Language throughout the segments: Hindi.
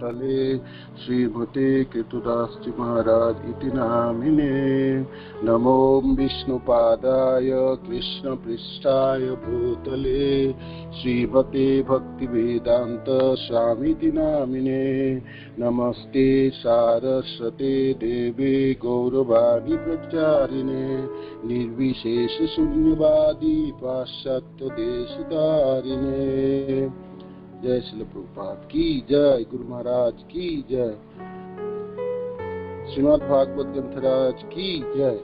भूतले श्रीमते केतुदास महाराज इति नामिने। नमो विष्णुपादाय कृष्णपृष्ठाय भूतले श्रीमते भक्तिवेदांत स्वामिति नामिने। नमस्ते सारस्वते देवे गौरवाणी प्रचारिणे निर्विशेष शून्यवादी पाश्चात्य देशधारिणे। जय श्री प्रभुपाद की जय, गुरु महाराज की जय, श्रीमद् भागवत ग्रंथराज की जय।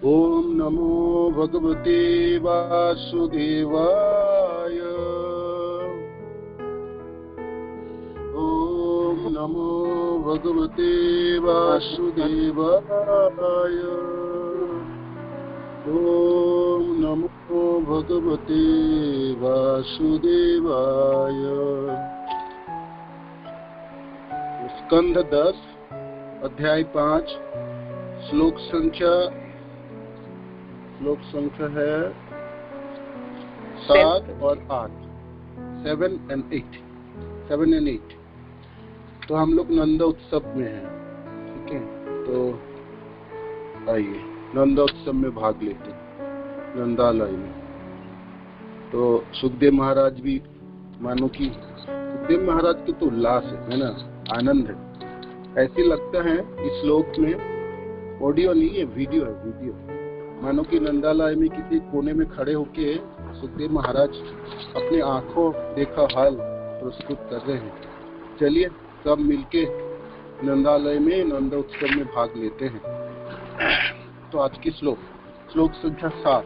ओम नमो भगवते वासुदेवाय। ओम नमो भगवते वासुदेवाय। ओम नमो भगवते वासुदेवाय। स्कंध 10 अध्याय 5 श्लोक संख्या है 7 और 8, 7 and 8। तो हम लोग नंदोत्सव में हैं, ठीक है। तो आइए नंदोत्सव में भाग लेते हैं, नंदालय में। तो सुखदेव महाराज भी, मानो कि सुखदेव महाराज के तो उल्लास है ना, आनंद है। ऐसे लगता है इस श्लोक में ऑडियो नहीं है, वीडियो है, वीडियो। मानो कि नंदालय में किसी कोने में खड़े होके सुखदेव महाराज अपने आंखों देखा हाल प्रस्तुत कर रहे हैं। चलिए सब मिलके नंदालय में नंदोत्सव में भाग लेते हैं। तो आज की श्लोक संख्या 7।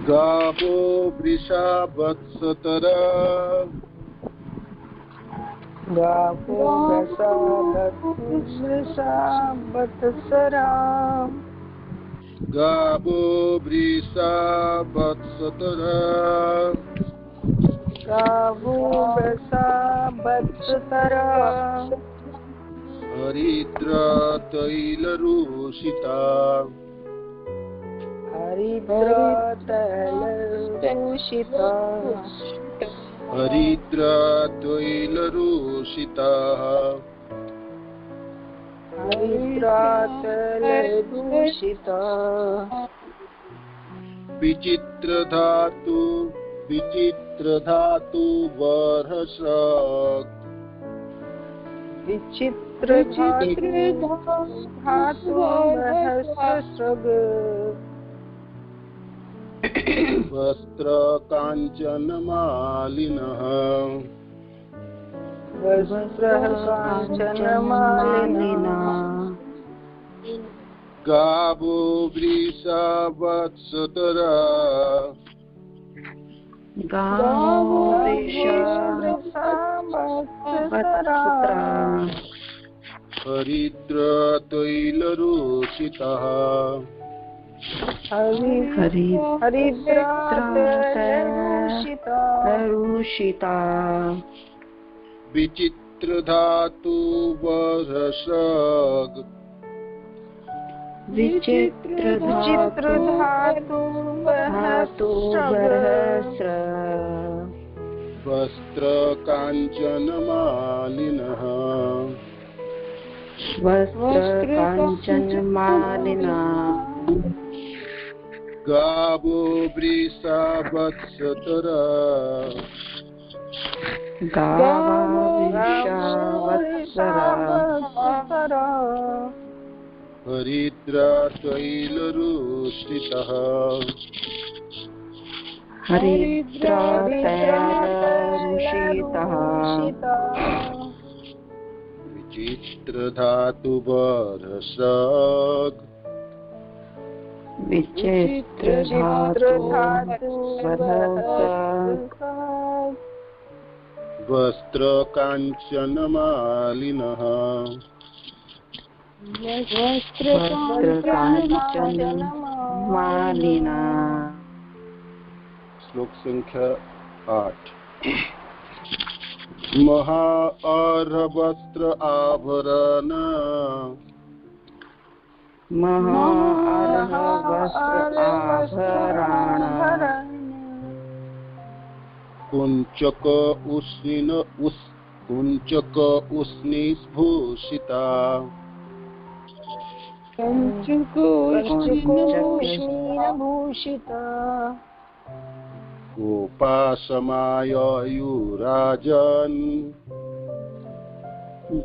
गावो वृषा वत्सतरा, गावो वृषा वत्सरा, गावो वृषा वत्सतरा, गावो वृषा वत्सरा, हरिद्रा तैलरूषिता, हरिद्रा तैलरूषिता, हरिद्रा तैलरूषिता, हरिद्रा तैलरूषिता, विचित्र धातु वर्षक, विचित्र धातु वर्षक, वस्त्र कांचन मालिनः, वस्त्र कांचन मालिनः, गावो वृषा वत्सतरा, गावो वृषा वत्सतरा, हरिद्रा तैलरूषितः, हरिद्रा तैलरूषिता, विचित्र धातु वर्षक, विचित्र धातु वर्षक, वस्त्र कांचन मालिनः, वस्त्र कांचन मालिनः, गावो वृषा वत्सतरा, गावो वृषा वत्सरा, हरिद्रा तैलरूषितः, हरिद्रा तैलरूषितः, विचित्र धातु वर्षक, विचित्र धातु वर्षक, वस्त्र कांचन मालिनः, वस्त्र कांचन मालिनः। श्लोक संख्या 8। महाअर्हवस्त्र आभरण, महाअर्हवस्त्र आभरण, कुंचक कुंचक उष्णीभूषिता कुञ्चकोष्णीभूषिता गोपासमायुराजन्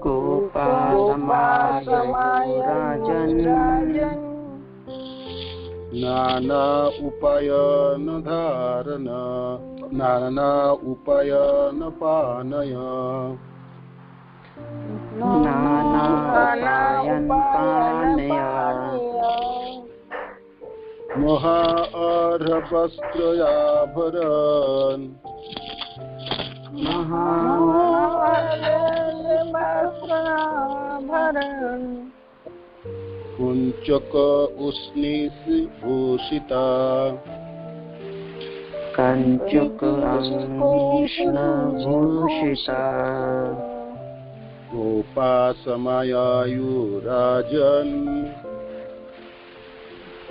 गोपासमायुराजन् नाना उपायन धारण नाना उपायन पानय नाना उपायन पानय महाअर्हवस्त्रयाभरण कुंचक उष्णीभूषिता कंचुक उष्णीभूषिता गोपासमायुराजन्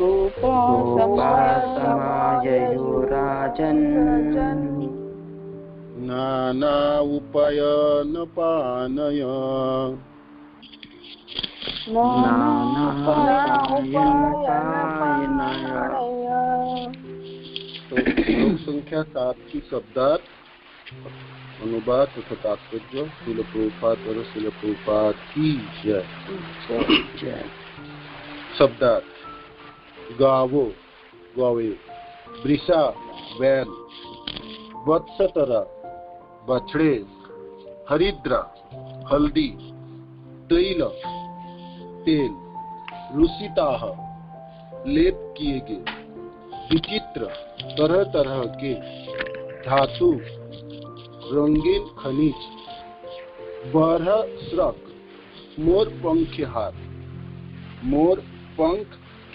गोपासमायुराजन् नाना उपायन पानय नाना उपायन पानय। तो श्लोक संख्या 7 की शब्दार्थ अनुवाद तथा तात्पर्य श्रील प्रभुपाद और श्रील प्रभुपाद की जय। शब्दार्थ गावो गौवे, वृषा बैल, वत्सतरा बछड़े, हरिद्रा हल्दी, तैल तेल, रुसिताह लेप किए गए, विचित्र तरह तरह के, धातु रंगीन खनिज, बरहस्रक मोर पंख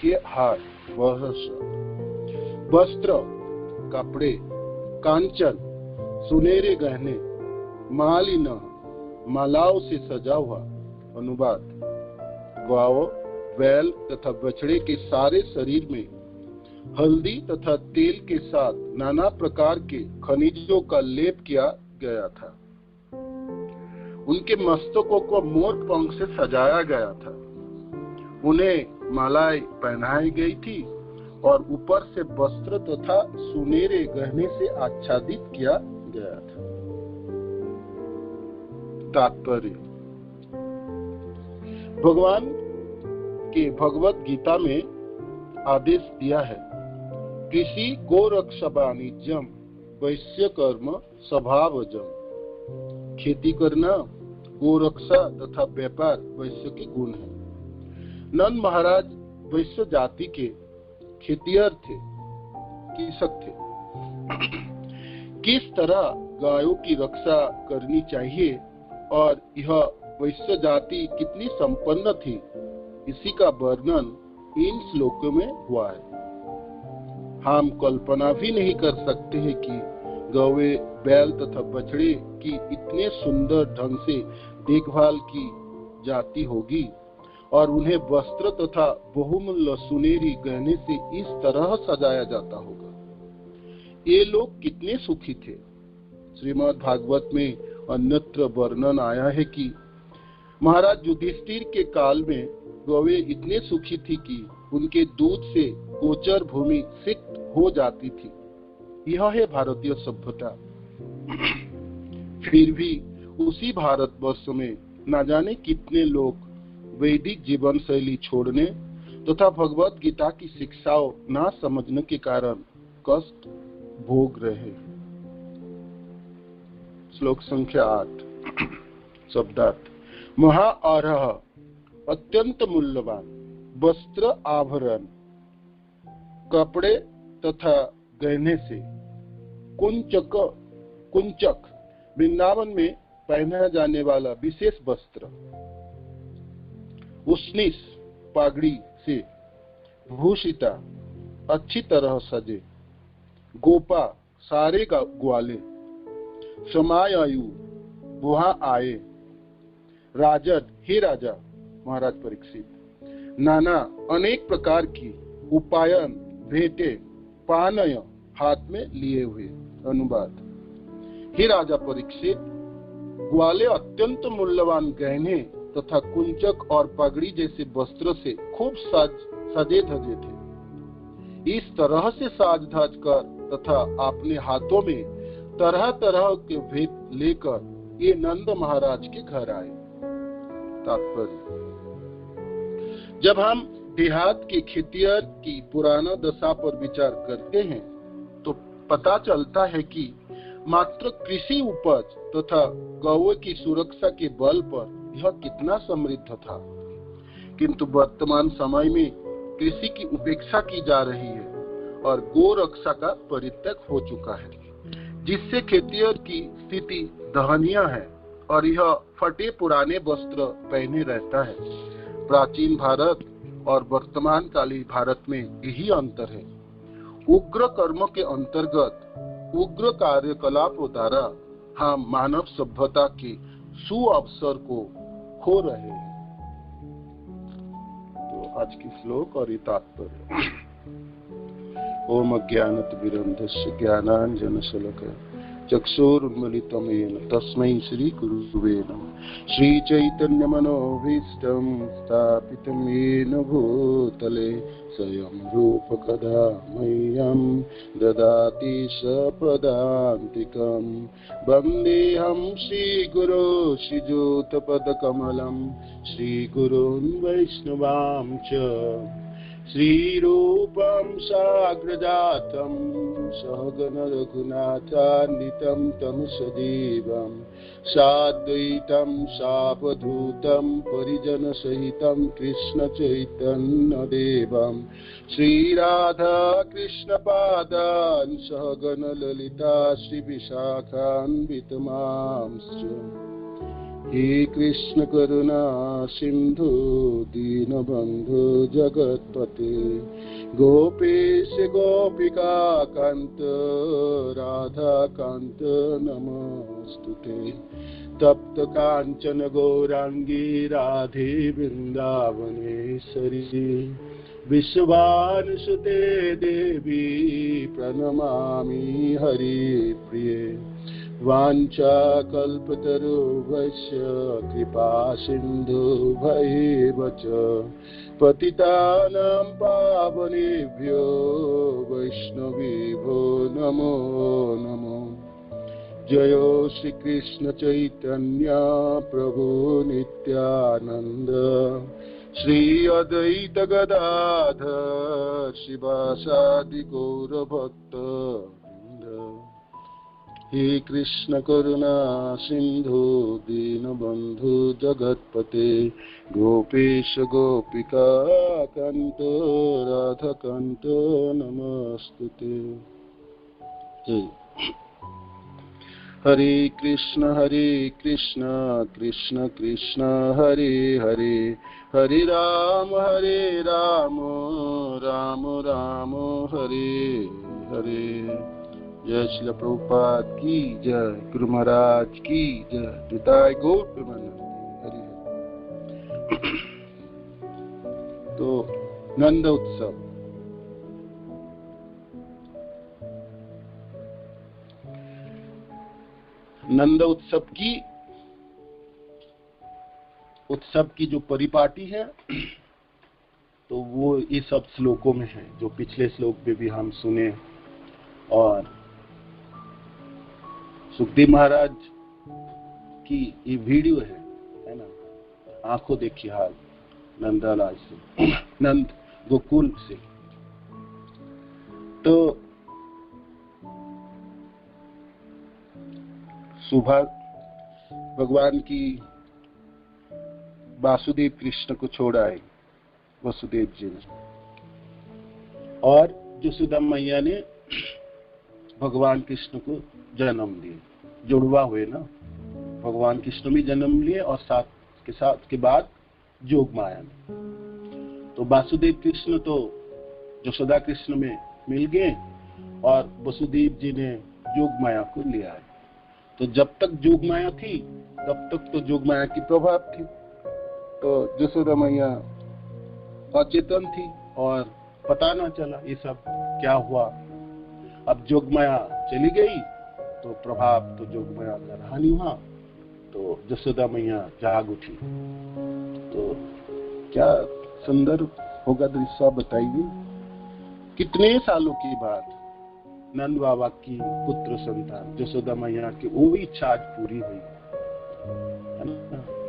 के हार बरहस्रक, वस्त्र कपड़े, कांचन सुनहरे गहने, मालिन मालाओं से सजा हुआ। अनुवाद गाओ बैल तथा बछड़े के सारे शरीर में हल्दी तथा तेल के साथ नाना प्रकार के खनिजों का लेप किया गया था। उनके मस्तकों को मोर पंख से सजाया गया था। उन्हें मालाएं पहनाई गई थी और ऊपर से वस्त्र तथा सुनहरे गहने से आच्छादित किया गया था। तात्पर्य भगवान के भगवत गीता में आदेश दिया है, कृषि गोरक्षवाणिज्यम वैश्य कर्म स्वभावजम। खेती करना, गोरक्षा तथा व्यापार वैश्य के गुण है। नंद महाराज वैश्य जाति के खेतिहर थे, कृषक थे। किस तरह गायों की रक्षा करनी चाहिए और यह वैश्य जाति कितनी संपन्न थी, इसी का वर्णन इन श्लोकों में हुआ है। हम कल्पना भी नहीं कर सकते हैं कि गौवे बैल तथा बछड़े की इतने सुंदर ढंग से देखभाल की जाती होगी और उन्हें वस्त्र तथा बहुमूल्य सुनहरी गहने से इस तरह सजाया जाता होगा। ये लोग कितने सुखी थे। श्रीमद् भागवत में अन्यत्र वर्णन आया है कि महाराज युधिष्ठिर के काल में गौवे इतने सुखी थी कि उनके दूध से गोचर भूमि सिक्त हो जाती थी। यह है भारतीय सभ्यता। फिर भी उसी भारतवर्ष में न जाने कितने लोग वैदिक जीवन शैली छोड़ने तथा भगवत गीता की शिक्षाओं न समझने के कारण कष्ट भोग रहे। श्लोक संख्या 8 शब्दार्थ महाअर्ह अत्यंत मूल्यवान वस्त्र आभरण कपड़े तथा गहने से। कुंचक वृंदावन में पहना जाने वाला विशेष वस्त्र। उष्णीस पागड़ी से। भूषिता अच्छी तरह सजे। गोपा सारे ग्वाले। समायायु वहां आए। राजन हे राजा महाराज परीक्षित। नाना अनेक प्रकार की। उपायन भेंटे पानय हाथ में लिए हुए। अनुवाद हे राजा परीक्षित, ग्वाले अत्यंत मूल्यवान गहने तथा कुंचक और पगड़ी जैसे वस्त्र से खूब सजे धजे थे। इस तरह से साज धाज कर तथा अपने हाथों में तरह तरह के भेद लेकर ये नंद महाराज के घर आए। तात्पर्य, जब हम देहात के खेतिहर की पुराना दशा पर विचार करते हैं तो पता चलता है कि मात्र कृषि उपज तथा गौ की सुरक्षा के बल पर यह कितना समृद्ध था, किंतु वर्तमान समय में कृषि की उपेक्षा की जा रही है और गो रक्षा का परित्याग हो चुका है, जिससे खेतिहर की स्थिति दयनीय है और यह फटे पुराने वस्त्र पहने रहता है। प्राचीन भारत और वर्तमान कालीन भारत में यही अंतर है। उग्र कर्म के अंतर्गत उग्र कार्यकलापों द्वारा हम मानव सभ्यता के सुअवसर को खो रहे हैं। तो आज की श्लोक और तात्पर्य। ओम अज्ञानतिमिरन्धस्य ज्ञानाञ्जनशलाकया चक्षुरुन्मीलितं येन तस्मै श्रीगुरुवे नमः। श्रीचैतन्यमनोभीष्टं स्थापितं येन भूतले स्वयं रूपकदा मह्यं ददाति सपदान्तिकं। वन्देऽहं श्रीगुरो श्रीयुतपदकमलं श्रीगुरून् वैष्णवांश्च श्रीरूपं साग्रजातं सहगण रघुनाथान्वितं तं सजीवं साद्वैतं सावधूतं परिजनसहितं कृष्णचैतन्यदेवं श्रीराधा कृष्णपादान् सहगण ललिता श्रीविशाखान्वितमांश्च। हे कृष्ण करुणा सिंधु दीनबंधु जगत्पते गोपेश गोपिका कांत राधा कांत नमस्तुते। तप्त कांचन गौरांगी राधे वृंदावनेश्वरी विश्वानुसुते देवी प्रणमामि हरिप्रिये। वाञ्छाकल्पतरुभ्यश्च कृपा सिन्धुभ्यैव च पतितानां पावनेभ्यो वैष्णवेभ्यो नमो नमो। जयो श्री कृष्ण चैतन्य प्रभु नित्यानंद श्री अद्वैत गदाधर शिवासादि गौर भक्त। हे कृष्ण करुणा सिंधु दीनबंधु जगत्पते गोपेश गोपिका कांत राधा कांत नमस्तुते। हरे कृष्ण कृष्ण कृष्ण हरे हरे हरे राम राम राम हरे हरे। जय श्री प्रभुपाद की जय, गुरु महाराज की जय, निताय गौर प्रेमानंद हरि। तो नंद उत्सव, नंद उत्सव की जो परिपाटी है तो वो ये सब श्लोकों में है, जो पिछले श्लोक में भी हम सुने। और सुखदेव महाराज की ये वीडियो है ना, आंखों देखी हाल नंदलाल से, नंद गोकुल से। तो सुबह भगवान की वासुदेव कृष्ण को छोड़ आए वसुदेव जी ने, और यशोदा मैया ने भगवान कृष्ण को जन्म दिए। जुड़वा हुए ना, भगवान कृष्ण भी जन्म लिए और साथ के बाद जोग माया ने। तो वासुदेव कृष्ण तो यशोदा कृष्ण में मिल गए और वसुदेव जी ने जोग माया को लिया है। तो जब तक जोग माया थी तब तक तो जोग माया की प्रभाव थी, तो यशोदा मैया अचेतन थी और पता ना चला ये सब क्या हुआ। अब जोग माया चली गई तो तो प्रभाव तो जोगमाया का रहा नहीं वहां, तो जसोदा मैया जाग उठी। तो क्या सुंदर होगा दृश्य, आप बताइए। कितने सालों के बाद नंद बाबा की पुत्र संतान जसोदा मैया की वो इच्छा आज पूरी हुई,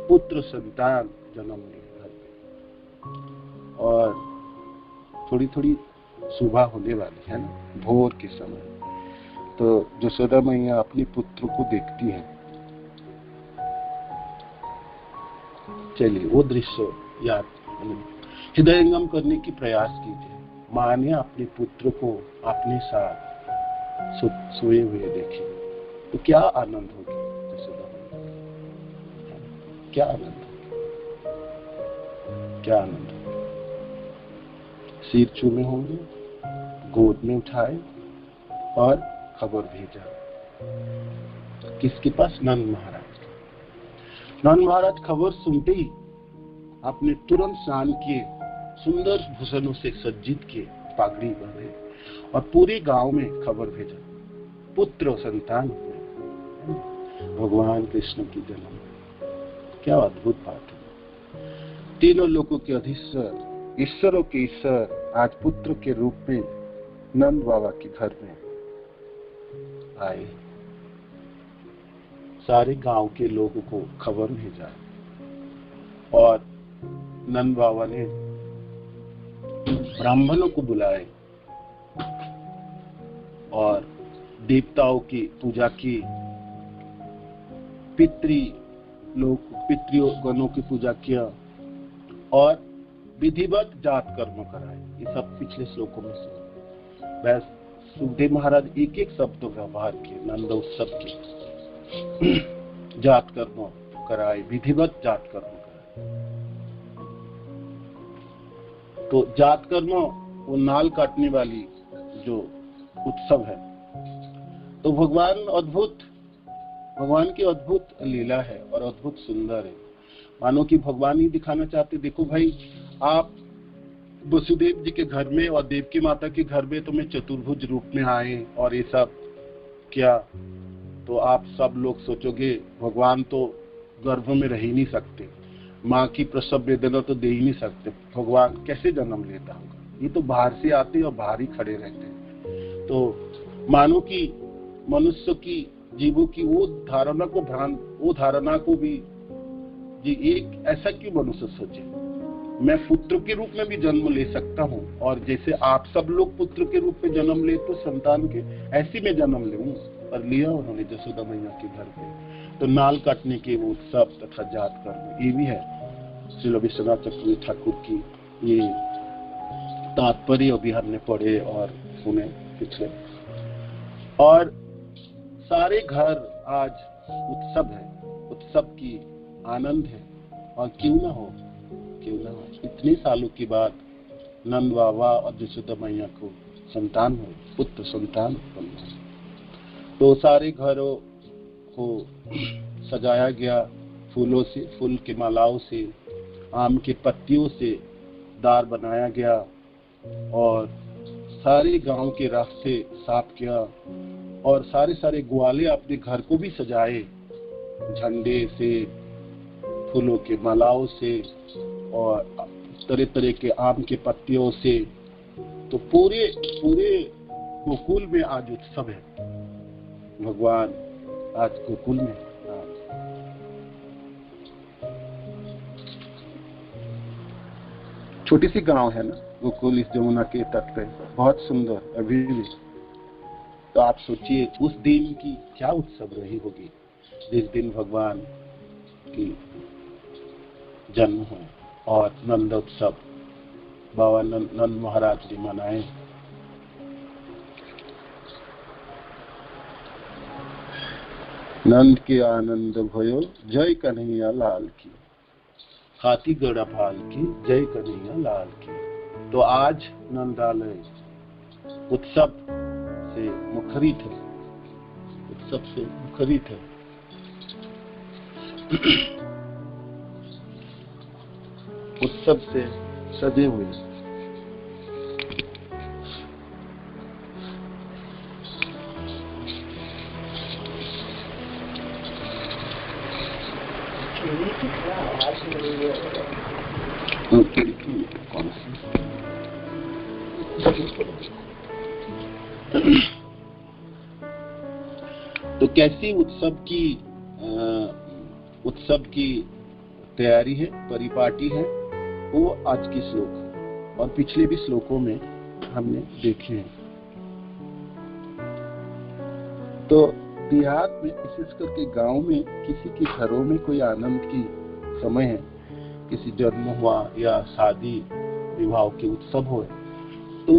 पुत्र संतान जन्म ली घर में। और थोड़ी थोड़ी सुबह होने वाली है ना, भोर के समय। तो जसोदा मैया अपने पुत्र को देखती है। चलिए वो दृश्य याद हृदयंगम करने की प्रयास कीजिए। माँ ने अपने पुत्र को अपने साथ सोए हुए देखे तो क्या आनंद होगी जसोदा मैया, क्या आनंद होगी, क्या आनंद होगी। सिर चूमे होंगे, गोद में उठाए और खबर भेजा किसके पास, नंद महाराज। नंद महाराज खबर सुनते ही आपने तुरंत स्नान किए, सुंदर भूषणों से सज्जित किए, पगड़ी बांधे और पूरे गांव में खबर भेजा, पुत्र संतान भगवान कृष्ण की जन्म। क्या अद्भुत बात है। तीनों लोगों के अधीश्वर, ईश्वरों के ईश्वर आज पुत्र के रूप में नंद बाबा के घर में आए। सारे गांव के लोगों को खबर भेजा और नंद बाबा ने ब्राह्मणों को बुलाए और देवताओं की पूजा की, पितृगणों की पूजा किया और विधिवत जात कर्म कराए। ये सब पिछले श्लोकों में सुना। बस सुखदेव महाराज एक एक शब्द व्यवहार किए नंद उत्सव के। जात कर्म कराए, विधिवत जात कर्म कराए। तो जात कर्म वो नाल काटने वाली जो उत्सव है। तो भगवान की अद्भुत लीला है और अद्भुत सुंदर है। मानो कि भगवान ही दिखाना चाहते, देखो भाई आप वसुदेव जी के घर में और देवकी माता के घर में तुम्हें चतुर्भुज रूप में आए और ये सब क्या, तो आप सब लोग सोचोगे भगवान तो गर्भ में रह ही नहीं सकते, माँ की प्रसव वेदना तो दे ही नहीं सकते, भगवान कैसे जन्म लेता होगा। ये तो बाहर से आते और बाहर ही खड़े रहते हैं। तो मानो कि मनुष्य की, जीवों की वो धारणा को भी जी एक ऐसा क्यों मनुष्य सोचे, मैं पुत्र के रूप में भी जन्म ले सकता हूँ, और जैसे आप सब लोग पुत्र के रूप में जन्म ले तो संतान के, ऐसी में जन्म लूं। पर लिया उन्होंने जसोदा मैया के घर पे। तो नाल काटने के वो उत्सव तथा जात कर्म ये भी है। श्री विश्वनाथ चक्रवर्ती ठाकुर की ये तात्पर्य अभी हमने पढ़े और सुने पिछले। और सारे घर आज उत्सव है, उत्सव की आनंद है। और क्यों ना हो, इतने सालों के बाद नंद बाबा और जसोदा मैया को संतान हो, पुत्र संतान उत्पन्न। तो सारे घरों को सजाया गया फूलों से, फूल के मालाओं से, आम के पत्तियों से दार बनाया गया और सारे गांव के रास्ते साफ किया और सारे ग्वाले अपने घर को भी सजाए झंडे से, फूलों के मालाओं से और तरह तरह के आम के पत्तियों से। तो पूरे गोकुल में आज उत्सव है। भगवान आज गोकुल में। छोटी सी गांव है ना गोकुल, इस जमुना के तट पे, बहुत सुंदर अभी भी। तो आप सोचिए उस दिन की क्या उत्सव रही होगी जिस दिन भगवान की जन्म हो। और नंद उत्सव बाबा नंद महाराज जी मनाए। नंद के आनंद भयो जय कन्हैया लाल की, हाथी गड़ा पाल की जय कन्हैया लाल की। तो आज नंदालय उत्सव से मुखरित है, उत्सव से मुखरित है। उत्सव से सजे हुए। कौन सी? तो कैसी उत्सव की तैयारी है, परिपाटी है, वो आज की श्लोक है और पिछले भी श्लोकों में हमने देखे हैं। तो देहात में, विशेष करके गांव में, किसी के घरों में कोई आनंद की समय है, किसी जन्म हुआ या शादी विवाह के उत्सव हो, तो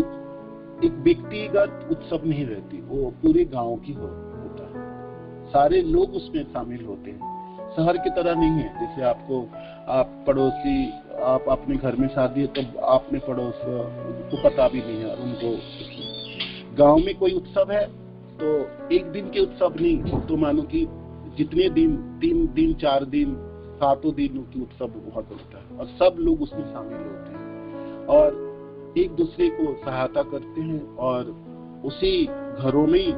एक व्यक्तिगत उत्सव नहीं रहती, वो पूरे गांव की होता है। सारे लोग उसमें शामिल होते हैं। शहर की तरह नहीं है, जैसे आप पड़ोसी, आप अपने घर में शादी है तो आपने पड़ोस को पता भी नहीं है उनको। गांव में कोई उत्सव है तो एक दिन के उत्सव नहीं, तो मानो कि जितने दिन, 3 दिन, 4 दिन, 7 दिन की उत्सव हुआ करता है और सब लोग उसमें शामिल होते हैं और एक दूसरे को सहायता करते हैं। और उसी घरों में ही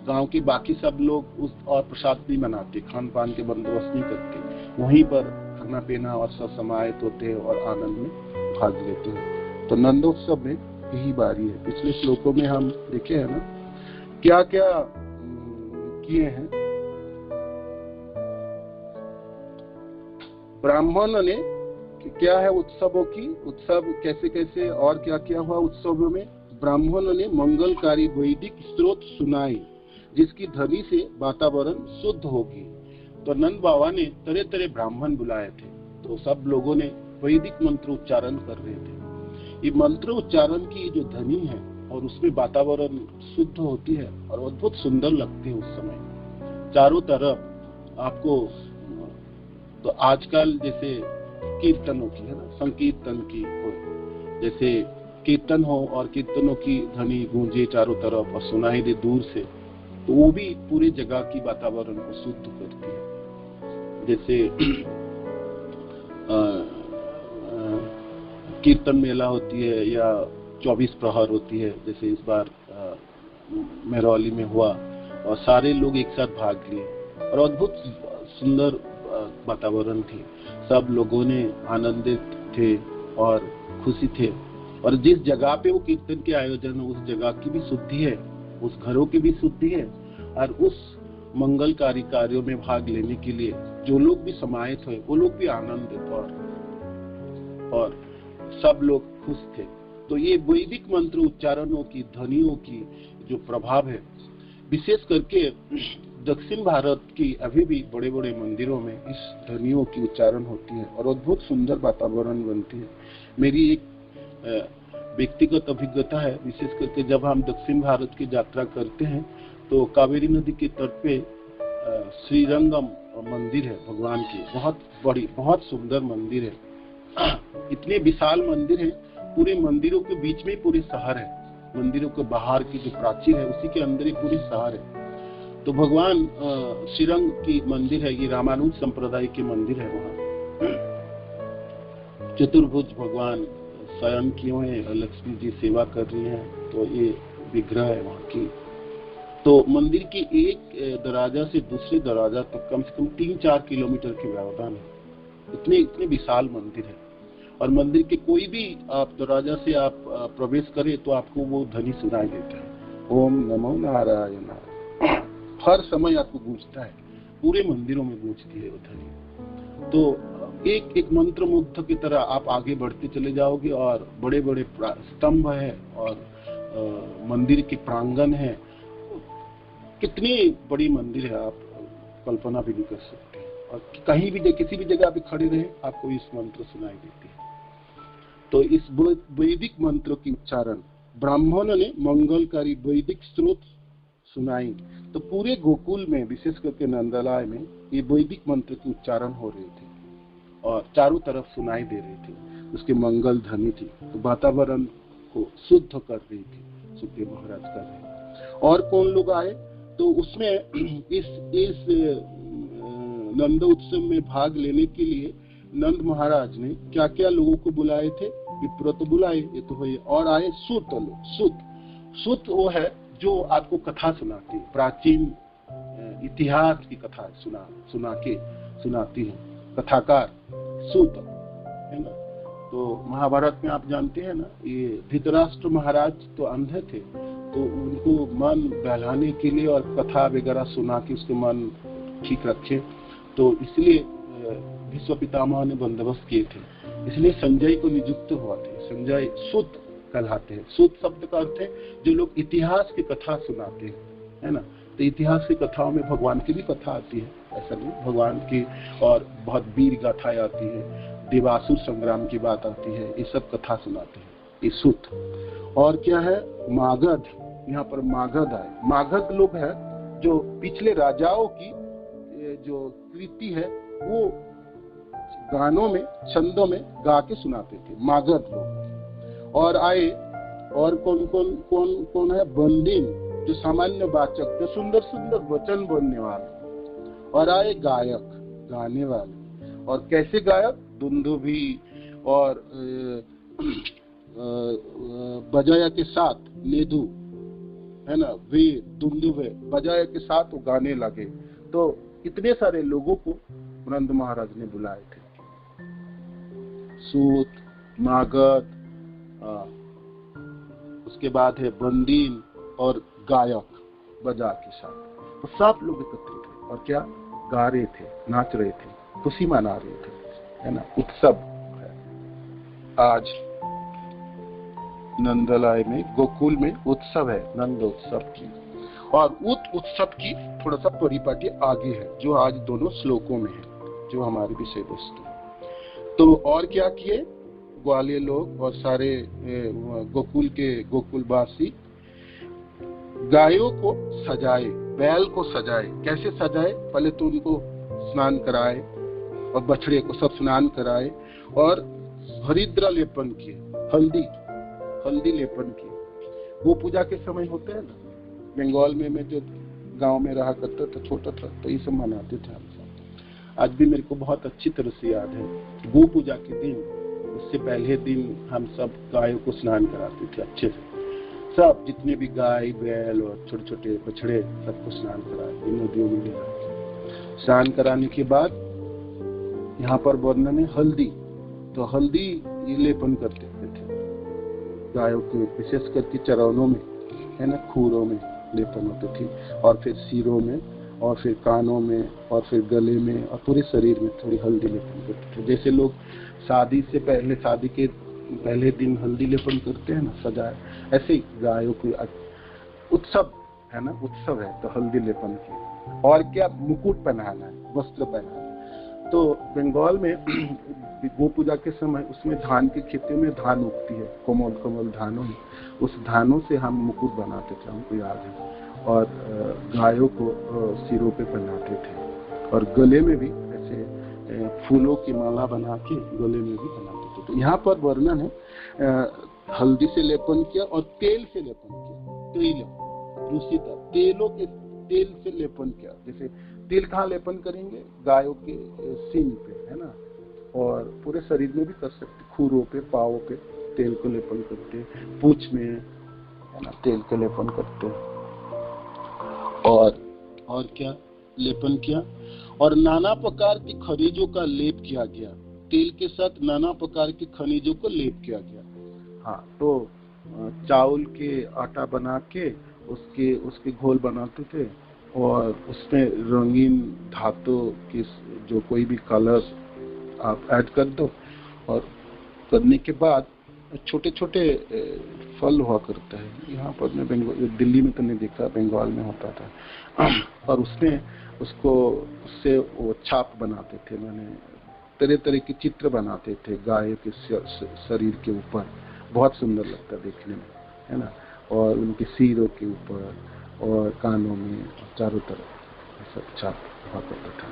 गांव के बाकी सब लोग उस और प्रसाद भी मनाते, खान पान के बंदोबस्त नहीं करते, वहीं पर खाना पीना और सब समाहित होते हैं और आनंद में भाग लेते हैं। तो नंदोत्सव में यही बारी है। पिछले श्लोकों में हम देखे हैं ना क्या क्या किए हैं। ब्राह्मणों ने क्या है उत्सवों की, उत्सव कैसे कैसे और क्या क्या हुआ उत्सवों में। ब्राह्मणों ने मंगलकारी वैदिक स्त्रोत सुनाई, जिसकी ध्वनि से वातावरण शुद्ध होगी। तो नंद बाबा ने तरह तरह ब्राह्मण बुलाए थे, तो सब लोगों ने वैदिक मंत्र उच्चारण कर रहे थे। ये मंत्र उच्चारण की जो ध्वनि है और उसमें वातावरण शुद्ध होती है और अद्भुत सुंदर लगती है उस समय चारों तरफ आपको। तो आजकल जैसे कीर्तनों की है ना, संकीर्तन की हो, जैसे कीर्तन हो और कीर्तनों की ध्वनि गूंजे चारों तरफ और सुनाई दे दूर से, तो वो भी पूरी जगह की वातावरण को शुद्ध करती है। जैसे कीर्तन मेला होती है या 24 प्रहर होती है, जैसे इस बार मेहरौली में हुआ और सारे लोग एक साथ भाग लिए और अद्भुत सुंदर वातावरण थी। सब लोगों ने आनंदित थे और खुशी थे। और जिस जगह पे वो कीर्तन के आयोजन, उस जगह की भी शुद्धि है, उस घरों की भी शुद्धि है और उस मंगलकारी कार्यों में भाग लेने के लिए जो लोग भी समाहित हुए वो लोग भी आनंदित और सब लोग खुश थे। तो ये वैदिक मंत्र उच्चारणों की ध्वनियों की जो प्रभाव है, विशेष करके दक्षिण भारत की अभी भी बड़े बड़े मंदिरों में इस ध्वनियों की उच्चारण होती है और अद्भुत सुंदर वातावरण बनती है। मेरी एक व्यक्तिगत अभिज्ञता है, विशेष करके जब हम दक्षिण भारत की यात्रा करते हैं तो कावेरी नदी के तट पे श्रीरंगम मंदिर है भगवान की, बहुत बड़ी बहुत सुंदर मंदिर है। इतने विशाल मंदिर है, पूरे मंदिरों के बीच में पूरे शहर है, मंदिरों के बाहर की जो प्राचीर है उसी के अंदर ही पूरे शहर है। तो भगवान श्रीरंग की मंदिर है, ये रामानुज संप्रदाय के मंदिर है। वहाँ चतुर्भुज भगवान शयन किए हुए, लक्ष्मी जी सेवा कर रही हैं, तो ये विग्रह है वहाँ की। तो मंदिर की एक दरवाजा से दूसरे दरवाजा तक कम से कम 3-4 किलोमीटर के व्यवधान है। इतने विशाल मंदिर है और मंदिर के कोई भी आप दरवाजा से आप प्रवेश करें तो आपको वो ध्वनि सुनाई देता है, ओम नमो नारायण। हर समय आपको गूंजता है, पूरे मंदिरों में गूंजती है वो ध्वनि। तो एक एक मंत्र मुग्ध की तरह आप आगे बढ़ते चले जाओगे और बड़े बड़े स्तंभ है और मंदिर के प्रांगण है। कितनी बड़ी मंदिर है, आप कल्पना भी नहीं कर सकते। और कहीं भी किसी भी जगह पे खड़े रहे आपको इस मंत्र सुनाई देती है। तो इस वैदिक मंत्र की उच्चारण ब्राह्मणों ने मंगलकारी वैदिक स्त्रोत सुनाई। तो पूरे गोकुल में, विशेष करके नंदलाय में, ये वैदिक मंत्र की उच्चारण हो रही थी और चारों तरफ सुनाई दे रही थी, उसके मंगल ध्वनि थी। तो वातावरण को शुद्ध कर रही थी, सुखदेव महाराज कर रहे। और कौन लोग आए तो उसमें इस नंद उत्सव में भाग लेने के लिए नंद महाराज ने क्या क्या लोगों को बुलाए थे। विप्र तो बुलाए, ये तो हुए, और आए सूत लोग। सूत वो है जो आपको कथा सुनाती है, प्राचीन इतिहास की कथा सुनाती है कथाकार सूत, है ना। तो महाभारत में आप जानते हैं ना, ये धृतराष्ट्र महाराज तो अंधे थे, तो उनको मन बहलाने के लिए और कथा वगैरह सुना के उसके मन ठीक रखे, तो इसलिए भीष्म पितामह ने बंदोबस्त किए थे। इसलिए संजय को नियुक्त हुआ थे। संजय सूत कहलाते हैं। सूत शब्द का अर्थ है जो लोग इतिहास की कथा सुनाते हैं, है ना। तो इतिहास की कथाओं में भगवान की भी कथा आती है, ऐसा नहीं, भगवान की और बहुत वीर गाथाएं आती है, देवासुर संग्राम की बात आती है, ये सब कथा सुनाते हैं ये सूत। और क्या है, मागध, यहाँ पर मागध आए। मागध लोग हैं जो पिछले राजाओं की जो कृति है वो गानों में, छंदों में गा के सुनाते थे, मागध लोग। और आए, और कौन है, बंदिन, जो सामान्य वाचक, जो सुंदर सुंदर वचन बोलने वाले। और आए गायक, गाने वाले। और कैसे गायक, दुंदुभी और बजाया के साथ नेदु, है ना, वे दुंदुभे बजाया के साथ वो गाने लगे। तो इतने सारे लोगों को नंद महाराज ने बुलाए थे, सूत, मागध, उसके बाद है बंदीन और गायक बजा के साथ। तो सब लोग एकत्रित थे और क्या गा रहे थे, नाच रहे थे, खुशी मना रहे थे, है ना। उत्सव है आज नंदलाय में, गोकुल में उत्सव है, नंद उत्सव की। और उत्सव की थोड़ा सा परिपाटी आगे है, जो आज दोनों श्लोकों में है, जो हमारी विषय वस्तु। तो और क्या किए ग्वालियर लोग और सारे गोकुल के गोकुलवासी, गायों को सजाए, बैल को सजाए। कैसे सजाए, पहले तो उनको स्नान कराए और बछड़े को सब स्नान कराए और हरिद्रा लेपन किए, हल्दी लेपन किए। वो पूजा के समय होते हैं ना, बंगाल में मैं जो गांव में रहा करता था, छोटा था, तो ये सब मनाते थे हम सब। आज भी मेरे को बहुत अच्छी तरह से याद है, गो पूजा के दिन, उससे पहले दिन हम सब गायों को स्नान कराते थे अच्छे से, सब जितने भी गाय बैल और छोटे छोटे बछड़े सबको स्नान कराते, नदियों में ले जाते। स्नान कराने के बाद यहाँ पर वर्णन है हल्दी, तो हल्दी ये लेपन करते थे गायों के, विशेष करके चरौनों में, है ना, खूरों में लेपन होती थी, और फिर सिरों में, और फिर कानों में, और फिर गले में, और पूरे शरीर में थोड़ी हल्दी लेपन करते थे। जैसे लोग शादी से पहले, शादी के पहले दिन हल्दी लेपन करते हैं ना, सजाए, ऐसे ही गायों की उत्सव है ना, उत्सव है तो हल्दी लेपन की। और क्या, मुकुट पहनाना है, वस्त्र पहनाना है। तो बंगाल में गो पूजा के समय उसमें धान की खेती में धान उगती है, कोमल कोमल धानों में, उस धानों से हम मुकुट बनाते थे, हमको याद है। और गायों को सिरों पे पहनाते थे, और गले में भी ऐसे फूलों की माला बना के गले में भी बनाते थे। तो यहाँ पर वर्णन है हल्दी से लेपन किया और तेल से लेपन किया, तेल दूषित तेलों के तेल से लेपन किया। जैसे तेल कहाँ लेपन करेंगे, गायों के सींग पे, है ना, और पूरे शरीर में भी कर सकते, खूरों पे, पाँवों पे तेल को लेपन करते, पूंछ में, है ना, तेल को लेपन करते। और क्या लेपन किया, और नाना प्रकार की खनिजों का लेप किया गया, तेल के साथ नाना प्रकार के खनिजों को लेप किया गया। हाँ, तो चावल के आटा बना के उसके घोल बनाते थे, और उसमें रंगीन धातु की जो कोई भी कलर आप ऐड कर दो, और करने के बाद छोटे छोटे फल हुआ करता है। यहाँ पर मैं दिल्ली में तो नहीं देखा, बंगाल में होता था, और उसमें उससे वो छाप बनाते थे, मैंने तरह तरह के चित्र बनाते थे गाय के शरीर के ऊपर, बहुत सुंदर लगता देखने में, है ना, और उनके सिरों के ऊपर और कानों में चारों तरफ सब छाप हुआ करता था,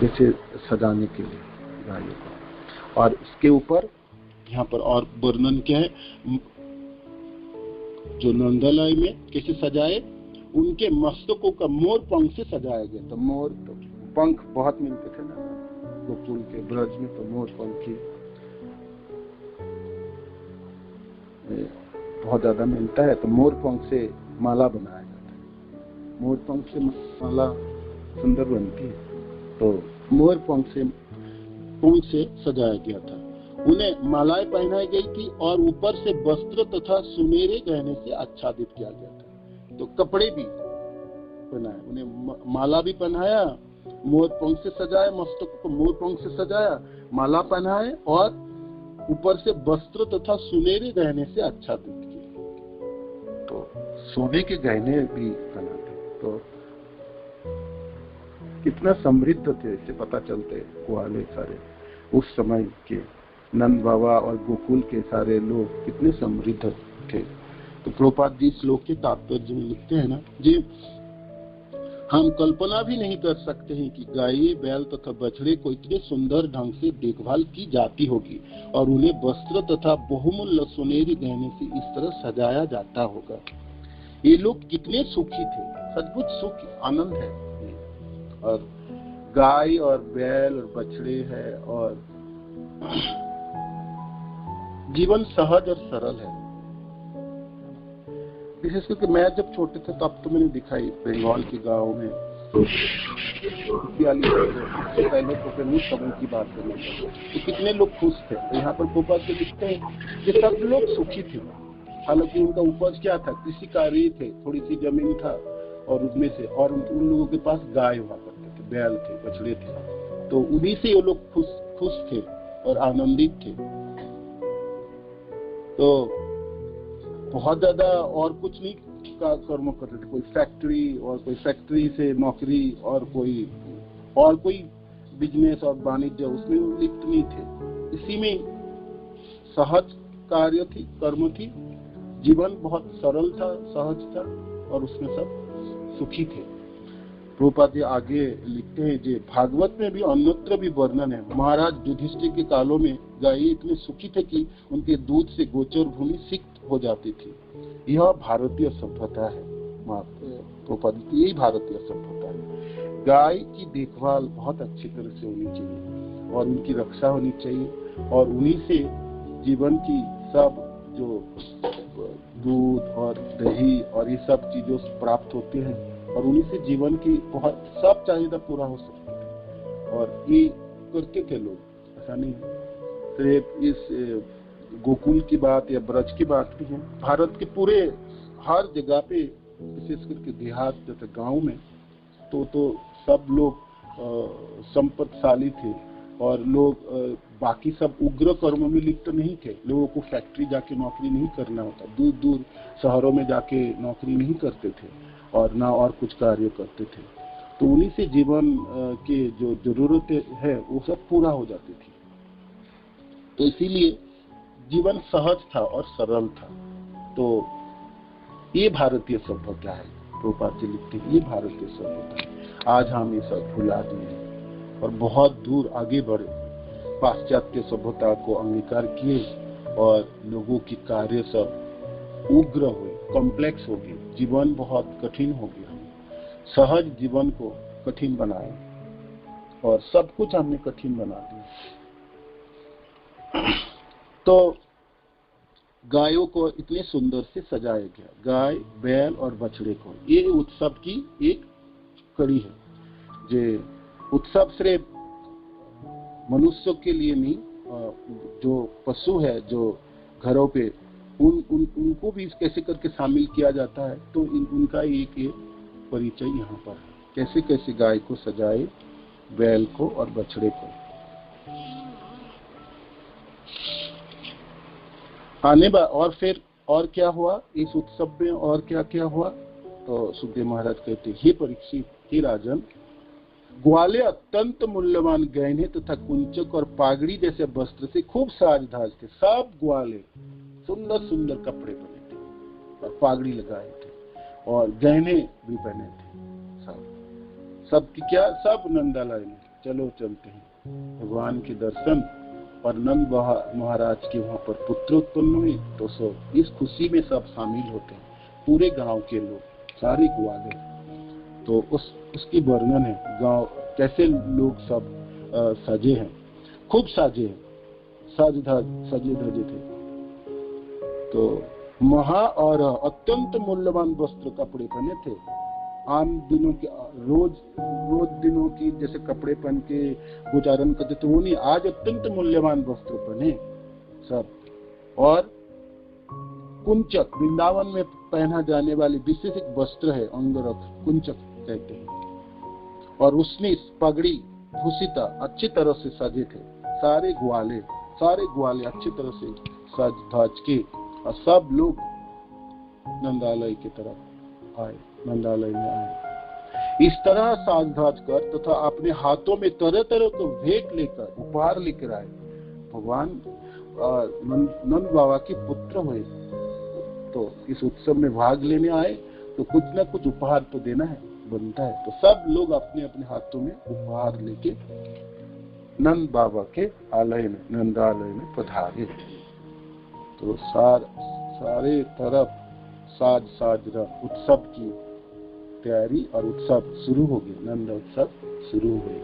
जैसे सजाने के लिए गायों को। और इसके ऊपर यहाँ पर और वर्णन क्या है, जो नंदलाय में कैसे सजाए, उनके मस्तकों का मोर पंख से सजाया गया। तो मोर तो पंख बहुत मिलते थे ना गोकुल के ब्रज में, तो मोर पंख की बहुत ज्यादा मिलता है, तो मोर पंख से माला बनाया जाता है। मोर पंख से माला सुंदर बनती है, तो मोर पंख से सजाया गया था। उन्हें मालाएं पहनाई गई थी और ऊपर से वस्त्र तथा सुनहरे गहने से आच्छादित किया गया था। तो कपड़े भी पहनाए, उन्हें माला भी पहनाया, मोर पंख से सजाया, मस्तक को मोर पंख से सजाया, माला पहनाए और ऊपर से वस्त्र तथा सुनहरे गहने से आच्छादित किए। तो सोने के गहने भी पहनाते, तो कितना समृद्ध थे इससे पता चलते ग्वाले सारे उस समय के नंद बाबा और गोकुल के सारे लोग कितने समृद्ध थे। तो प्रभुपाद जी श्लोक के तात्पर्य में लिखते हैं ना जी, हम कल्पना भी नहीं कर सकते हैं कि गाय, बैल तथा बछड़े को इतने सुंदर ढंग से देखभाल की जाती होगी और उन्हें वस्त्र तथा बहुमूल्य सुनहरी गहने से इस तरह सजाया जाता होगा। ये लोग कितने सुखी थे, सचमुच सुख आनंद है। और गाय और बैल और बछड़े है और जीवन सहज और सरल है। विशेष करके मैं जब छोटे थे तब तो मैंने दिखाई बंगाल के गांव में पहले तो समय की बात करना चाहिए, तो कितने लोग खुश थे। तो यहाँ पर गोपाल से लिखते हैं कि सब लोग सुखी थे। हालांकि उनका उपज क्या था, कृषि कार्य थे, थोड़ी सी जमीन था और उसमें से, और उन लोगों के पास गाय हुआ करते थे, बैल थे, बछड़े थे, तो उन्हीं से वो लोग खुश थे और आनंदित थे। तो बहुत ज्यादा और कुछ नहीं का कर्म करते थे, कोई फैक्ट्री से नौकरी और कोई बिजनेस और वाणिज्य उसमें लिप्त नहीं थे। इसी में सहज कार्य थी, कर्म थी, जीवन बहुत सरल था, सहज था और उसमें सब सुखी थे। प्रभुपाद जी आगे लिखते हैं कि भागवत में भी अन्यत्र भी वर्णन है। महाराज युधिष्ठिर के कालों में गाय इतने सुखी थे कि उनके दूध से गोचर भूमि सिक्त हो जाती थी। यह भारतीय सभ्यता है। प्रभुपाद जी, यही भारतीय सभ्यता है। गाय की देखभाल बहुत अच्छी तरह से होनी चाहिए और उनकी रक्षा होनी चाहिए और उन्हीं से जीवन की सब जो दूध और दही और ये सब चीजों से प्राप्त होते हैं और उन्हीं से जीवन की बहुत सब चाहिए पूरा हो सकता है। और ये करते थे लोग, ऐसा नहीं सिर्फ इस गोकुल की बात या ब्रज की बात भी है। भारत के पूरे हर जगह पे, विशेष करके देहात जैसे गांव में तो सब लोग संपत्तिशाली थे और लोग बाकी सब उग्र कर्म में लिप्त नहीं थे। लोगों को फैक्ट्री जाके नौकरी नहीं करना होता, दूर दूर शहरों में जाके नौकरी नहीं करते थे और ना और कुछ कार्य करते थे। तो उन्हीं से जीवन के जो जरूरतें है वो सब पूरा हो जाती थी। तो इसीलिए जीवन सहज था और सरल था। तो ये भारतीय सभ्यता है। प्रभुपाद जी लिखते हैं ये भारतीय सभ्यता है। आज हम ये सब भुला दिए और बहुत दूर आगे बढ़े, पाश्चात्य सभ्यता को अंगीकार किए और लोगों की कार्य सब उग्र हुए, कॉम्प्लेक्स हो गए, जीवन बहुत कठिन हो गया। सहज जीवन को कठिन बनाए और सब कुछ हमने कठिन बना दिया। तो गायों को इतने सुंदर से सजाया गया, गाय, बैल और बछड़े को। ये उत्सव की एक कड़ी है। जो उत्सव सिर्फ मनुष्यों के लिए नहीं, जो पशु है जो घरों पे उनको भी कैसे करके शामिल किया जाता है। तो उनका एक परिचय यहाँ पर है, कैसे कैसे गाय को सजाए, बैल को और बछड़े को। और फिर और क्या हुआ इस उत्सव में, और क्या क्या हुआ। तो सुखदेव महाराज कहते हैं, हे परीक्षित, हे राजन, ग्वाले अत्यंत मूल्यवान गहने तथा कुंचक और पागड़ी जैसे वस्त्र से खूब साज धाज थे। सब ग्वाले सुंदर सुंदर कपड़े पहने थे और पागड़ी लगाए थे और गहने भी पहने थे। सब की क्या, सब नंदालय में चलो चलते हैं भगवान के दर्शन। और नंद महाराज के वहां पर पुत्र उत्पन्न हुए, तो सब इस खुशी में सब शामिल होते हैं, पूरे गांव के लोग, सारे ग्वाले। तो उसकी वर्णन है, गांव कैसे लोग सब सजे हैं, खूब सजे हैं, सजे धजे थे। तो महा और अत्यंत मूल्यवान वस्त्र कपड़े पहने थे आम दिनों के रोज दिनों की जैसे कपड़े पहन के गुजारन करते थे वो नहीं, आज अत्यंत मूल्यवान वस्त्र पहने सब। और कुंचक, वृंदावन में पहना जाने वाली विशेष एक वस्त्र है, अंगरख, कुंचक कहते हैं। और उसने पगड़ी भूषिता अच्छी तरह से सजे थे, सारे ग्वाले अच्छी तरह से सज धज के, और सब लोग नंदालय की तरफ आए, नंदालय में आए। इस तरह साज धज कर तथा अपने हाथों में तरह तरह को भेंट लेकर, उपहार लेकर आए। भगवान नंद बाबा के पुत्र हुए तो इस उत्सव में भाग लेने आए तो कुछ न कुछ उपहार तो देना है, बनता है। तो सब लोग अपने अपने हाथों में उपहार लेके नंद बाबा के आलय में, नंदालय में पधारे। तो सारे तरफ साज उत्सव की तैयारी और उत्सव शुरू हो गए, नंद उत्सव शुरू हुए।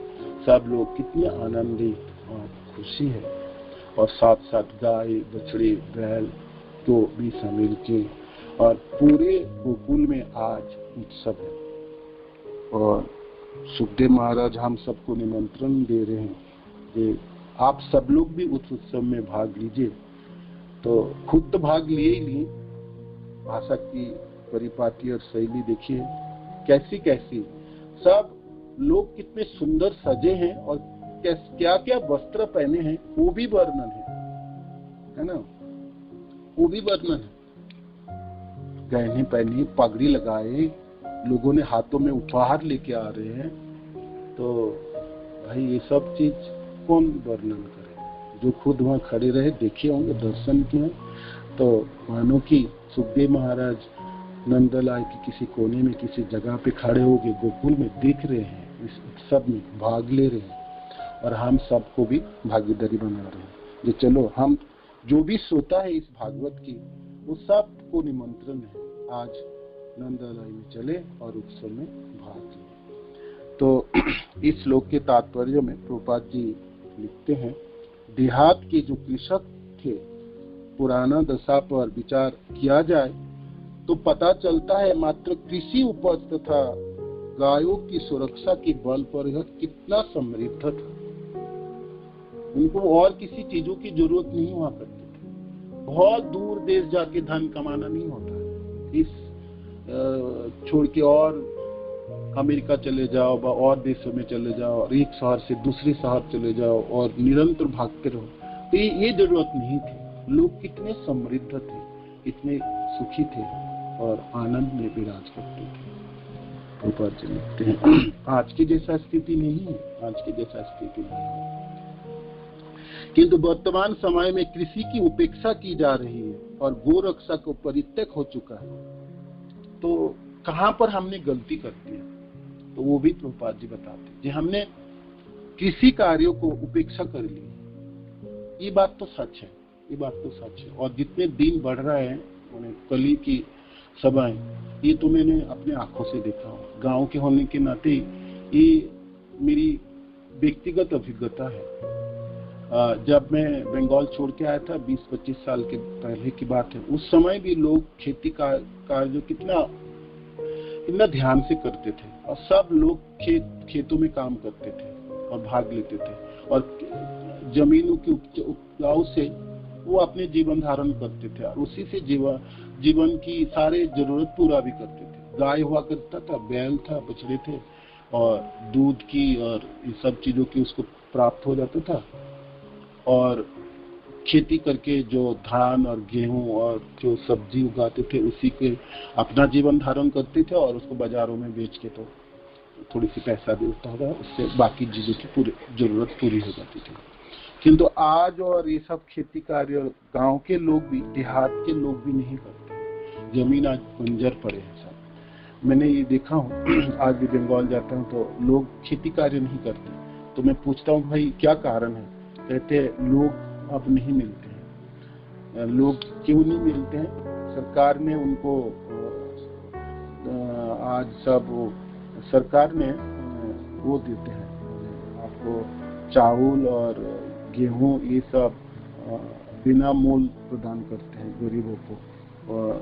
सब लोग कितने आनंदित और खुशी है, और साथ साथ गाय बछड़े बैल को भी शामिल के, और पूरे गोकुल में आज उत्सव है। और सुखदेव महाराज हम सबको निमंत्रण दे रहे हैं कि आप सब लोग भी उस उत्सव में भाग लीजिए। तो खुद तो भाग लिए, भाषा की परिपाटी और शैली देखिए कैसी सब लोग कितने सुंदर सजे हैं, और क्या क्या वस्त्र पहने हैं वो भी वर्णन है ना, वो भी वर्णन है। गहने पहनी, पगड़ी लगाए, लोगों ने हाथों में उपहार लेके आ रहे हैं। तो भाई ये सब चीज कौन वर्णन करे, जो खुद वहां खड़े रहे, देखे होंगे, दर्शन किए। तो मानो कि सुखदेव महाराज नंदलाल के किसी कोने में किसी जगह पे खड़े होके गोकुल में देख रहे हैं, इस उत्सव में भाग ले रहे हैं, और हम सबको भी भागीदारी बना रहे हैं। जो चलो हम जो भी सोता है इस भागवत की, वो सबको निमंत्रण है, आज नंदलाल में चले और उत्सव में भाग ले। तो इस श्लोक के तात्पर्य में प्रभुपाद जी लिखते हैं, देहात के जो कृषक थे, पुराना दशा पर विचार किया जाए तो पता चलता है मात्र कृषि उपज तथा गायों की सुरक्षा के बल पर यह कितना समृद्ध था। उनको और किसी चीजों की जरूरत नहीं हुआ करती थी। बहुत दूर देश जाके धन कमाना नहीं होता, इस छोड़ के और अमेरिका चले जाओ, और देशों में चले जाओ, और एक शहर से दूसरे शहर चले जाओ और निरंतर भागते रहो, तो ये जरूरत नहीं थी। लोग कितने समृद्ध थे, इतने सुखी थे और आनंद में विराज करते थे। ऊपर लिखते हैं, आज की जैसा स्थिति नहीं है, आज की जैसा स्थिति नहीं है। किंतु वर्तमान समय में कृषि की उपेक्षा की जा रही है और गो रक्षा को परित्यक्त हो चुका है। तो कहां पर हमने गलती कर दी है, तो वो भी प्रभुपाद जी बताते हैं, हमने कृषि कार्यों को उपेक्षा कर ली। ये बात तो सच है, ये बात तो सच है। और जितने दिन बढ़ रहे हैं, कली की सभाएं, ये तो मैंने अपने आंखों से देखा हो। गांव के होने के नाते ये मेरी व्यक्तिगत अभिज्ञता है। जब मैं बंगाल छोड़ के आया था 20-25 साल के पहले की बात है, उस समय भी लोग खेती का कार्य कितना ध्यान से करते थे, और सब लोग खेतों में काम करते थे और भाग लेते थे, और जमीनों के उपजाऊ से वो अपने जीवन धारण करते थे, और उसी से जीवन की सारे जरूरत पूरा भी करते थे। गाय हुआ करता था, बैल था, बछड़े थे, और दूध की और इन सब चीजों की उसको प्राप्त हो जाता था। और खेती करके जो धान और गेहूं और जो सब्जी उगाते थे, उसी के अपना जीवन धारण करते थे, और उसको बाजारों में बेच के तो थोड़ी सी पैसा भी होता था, उससे बाकी चीजों की पूरी जरूरत पूरी हो जाती थी। किंतु आज और ये सब खेती कार्य गांव के लोग भी, देहात के लोग भी नहीं करते। जमीन आज बंजर पड़े हैं सब। मैंने ये देखा हूँ, आज भी बंगाल जाता हूँ तो लोग खेती कार्य नहीं करते। तो मैं पूछता हूँ, भाई क्या कारण है? कहते हैं लोग अब नहीं मिलते हैं। लोग क्यों नहीं मिलते हैं? सरकार ने उनको आज सब सरकार ने वो देते हैं आपको, चावल और गेहूं, ये सब बिना मूल प्रदान करते हैं गरीबों को। और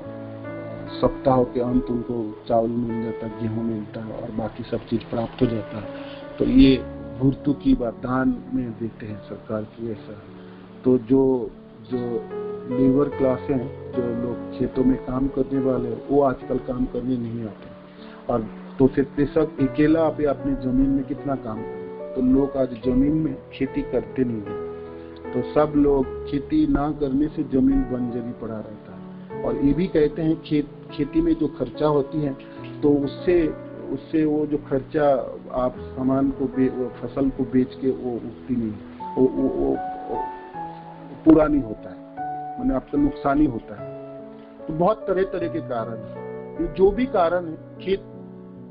सप्ताह के अंत उनको चावल मिल जाता है, गेहूं मिलता है और बाकी सब चीज प्राप्त हो जाता है। तो ये भूर्तु की बात दान में देते हैं सरकार की ऐसा। तो जो लेबर क्लास हैं, जो लोग खेतों में काम करने वाले हैं, वो आजकल काम करने नहीं आते। और तो फिर कृषक अकेला अपनी जमीन में कितना काम करे। तो लोग आज जमीन में खेती करते नहीं है। तो सब लोग खेती ना करने से जमीन बंजरी पड़ा रहता है। और ये भी कहते हैं खेती में जो खर्चा होती है तो उससे वो जो खर्चा आप सामान को फसल को बेच के वो उगती नहीं, वो पूरा नहीं होता है, माने आपका नुकसान ही होता है। तो बहुत तरह तरह के कारण है, जो भी कारण है